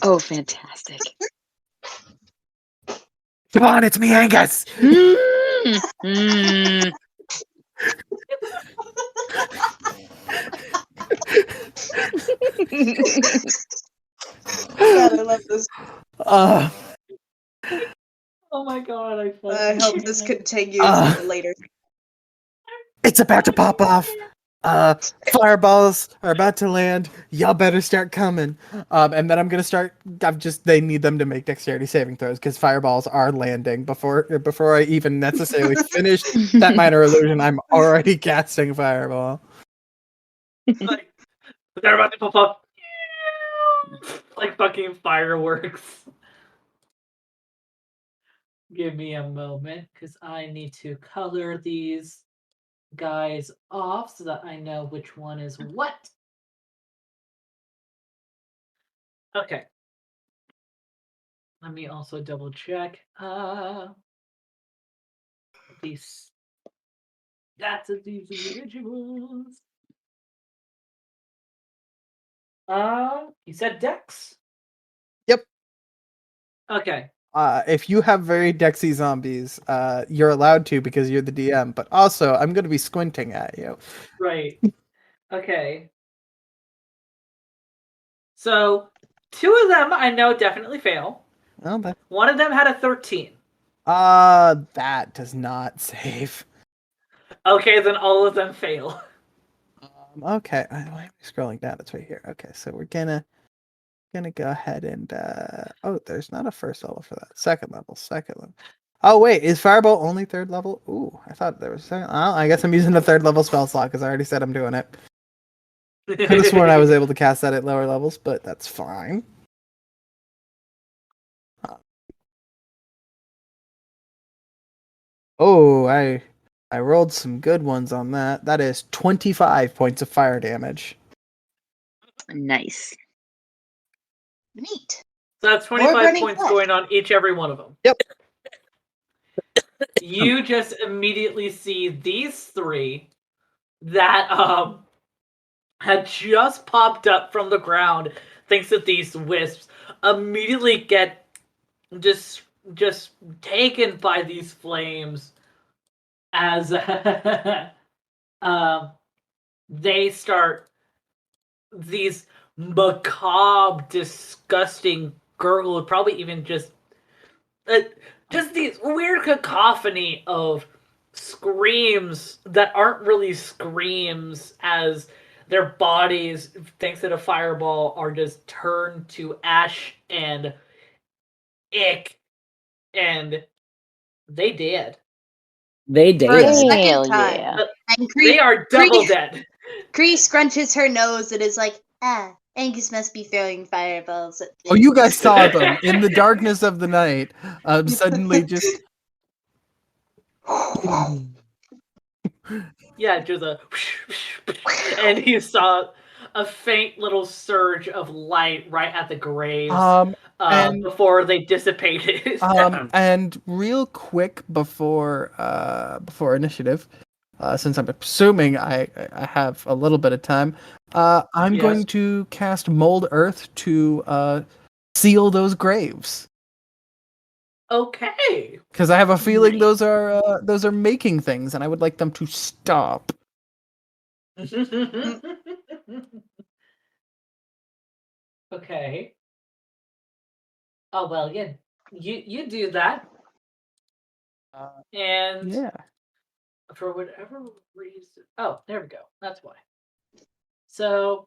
Oh, fantastic. Siobhan, it's me, Angus! God, I love this. Oh my god, I hope this continues later. It's about to pop off. Fireballs are about to land. Y'all better start coming. And then I'm gonna start. They need them to make dexterity saving throws because fireballs are landing before I even necessarily finish that minor illusion. I'm already casting fireball. Like, they're about to pop up. Like fucking fireworks. Give me a moment, because I need to color these. guys off so that I know which one is what. Okay. Let me also double check. These stats of these individuals. You said Dex? Yep. Okay. If you have very Dexy zombies, you're allowed to because you're the DM. But also, I'm going to be squinting at you. Right. Okay. So, 2 of them I know definitely fail. Well, that, One of them had a 13. that does not save. Okay, then all of them fail. Okay, why am I scrolling down? It's right here. Okay, so we're gonna go ahead and oh, there's not a first level for that. Second level. Oh wait, is Fireball only 3rd level? Ooh, I thought there was second. Oh, I guess I'm using a 3rd level spell slot because I already said I'm doing it. Could have sworn I was able to cast that at lower levels, but that's fine. Oh, I rolled some good ones on that. That is 25 points of fire damage. Nice. Neat. So that's More 25 burning points flesh. going on every one of them. Yep. You just immediately see these 3 that had just popped up from the ground thanks to these wisps immediately get just taken by these flames as they start these macabre, disgusting gurgle, probably even just these weird cacophony of screams that aren't really screams, as their bodies, thanks to the fireball, are just turned to ash and ick, and they dead. They For did. the second Hell time. yeah. And They are double dead. Cree scrunches her nose and is like, Angus must be throwing fireballs at Oh, you guys saw them in the darkness of the night. Suddenly just Yeah, just a and you saw a faint little surge of light right at the graves and before they dissipated. and real quick before initiative, since I'm assuming I have a little bit of time, I'm Yes. going to cast Mold Earth to seal those graves. Okay. Because I have a feeling Nice. those are making things, and I would like them to stop. Okay. Oh well, yeah. You do that, and Yeah. for whatever reason, oh, there we go. That's why. So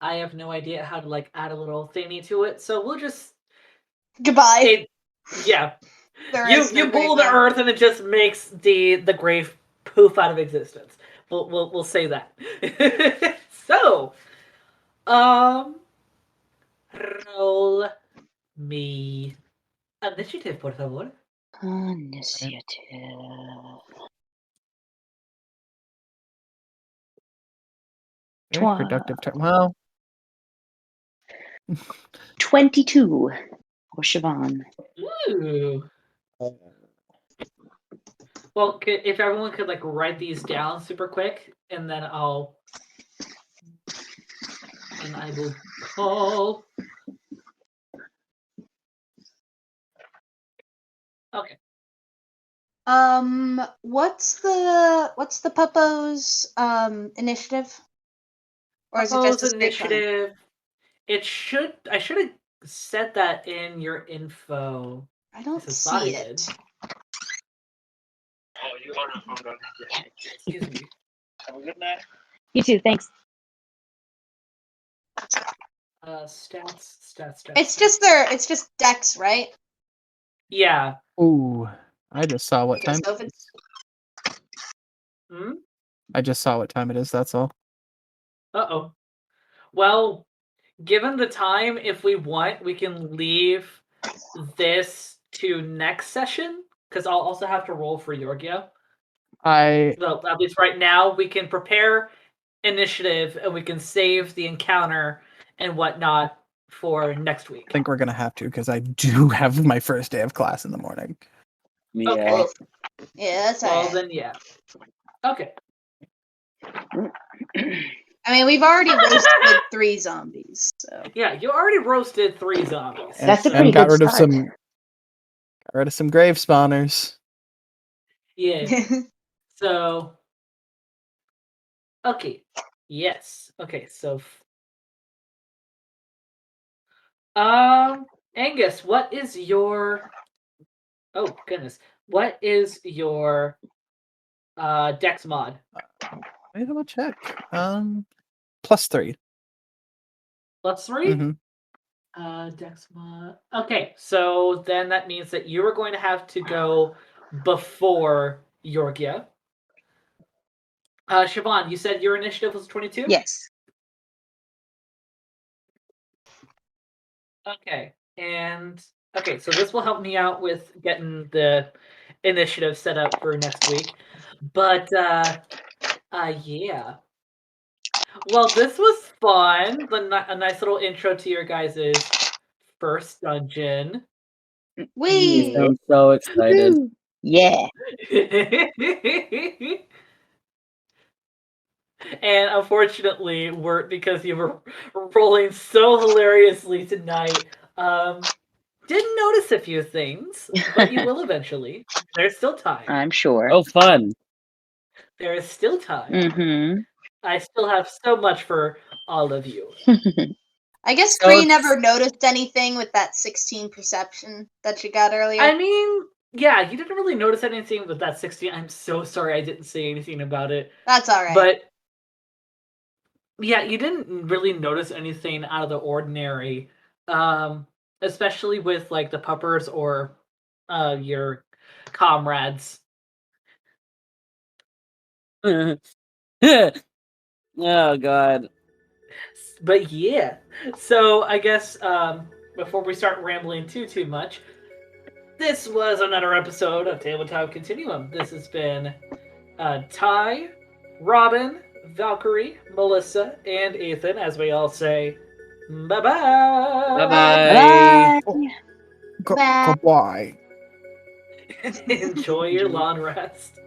I have no idea how to like add a little thingy to it, so we'll just Goodbye. yeah. There You is no pull grave the now. earth and it just makes the grave poof out of existence. We'll say that. So, roll me initiative, por favor. Initiative. Very productive time. Well, 22 for Siobhan. Ooh. Well, if everyone could like write these down super quick, and then I will call. Okay. What's the Puppo's initiative? Or is it just a straight initiative? I should have set that in your info. I don't I thought see I it. did. Excuse me. Have a good night. You too, thanks. Stats. It's just Dex, right? Yeah. ooh, I just saw what Okay, time. so if it's I just saw what time it is. That's all. Uh-oh. Well, given the time, if we want, we can leave this to next session, because I'll also have to roll for Yorgio. Well, at least right now, we can prepare initiative and we can save the encounter and whatnot for next week. think we're gonna have to because I do have my first day of class in the morning. Yeah. Okay. Yeah, that's Well, alright. then, yeah. Okay. I mean, we've already roasted 3 zombies, so. Yeah, you already roasted 3 zombies. That's a And pretty got good rid of start. got rid of some grave spawners. Yeah. So, okay. Yes. Okay, so Angus, what is your Oh, goodness. What is your dex mod? Wait, double check. +3. Plus 3? Mhm. Dex mod. Okay, so then that means that you are going to have to go before Yorgia. Siobhan, you said your initiative was 22? Yes. Okay, so this will help me out with getting the initiative set up for next week. But yeah. Well, this was fun. A nice little intro to your guys' first dungeon. You Wee! sound so excited. Woohoo. Yeah. And unfortunately, because you were rolling so hilariously tonight, didn't notice a few things, but you will eventually. There's still time. I'm sure. Oh, fun. There is still time. Mm-hmm. I still have so much for all of you. I guess So Cree it's- never noticed anything with that 16 perception that you got earlier. I mean, yeah, you didn't really notice anything with that 16. I'm so sorry I didn't say anything about it. That's alright. But yeah, you didn't really notice anything out of the ordinary, especially with like the puppers or your comrades. Oh god. But yeah, so I guess before we start rambling too much, this was another episode of Tabletop Continuum. This has been Ty, Robin, Valkyrie, Melissa, and Ethan, as we all say, bye bye. Bye-bye. Bye. Goodbye. Enjoy your long rest.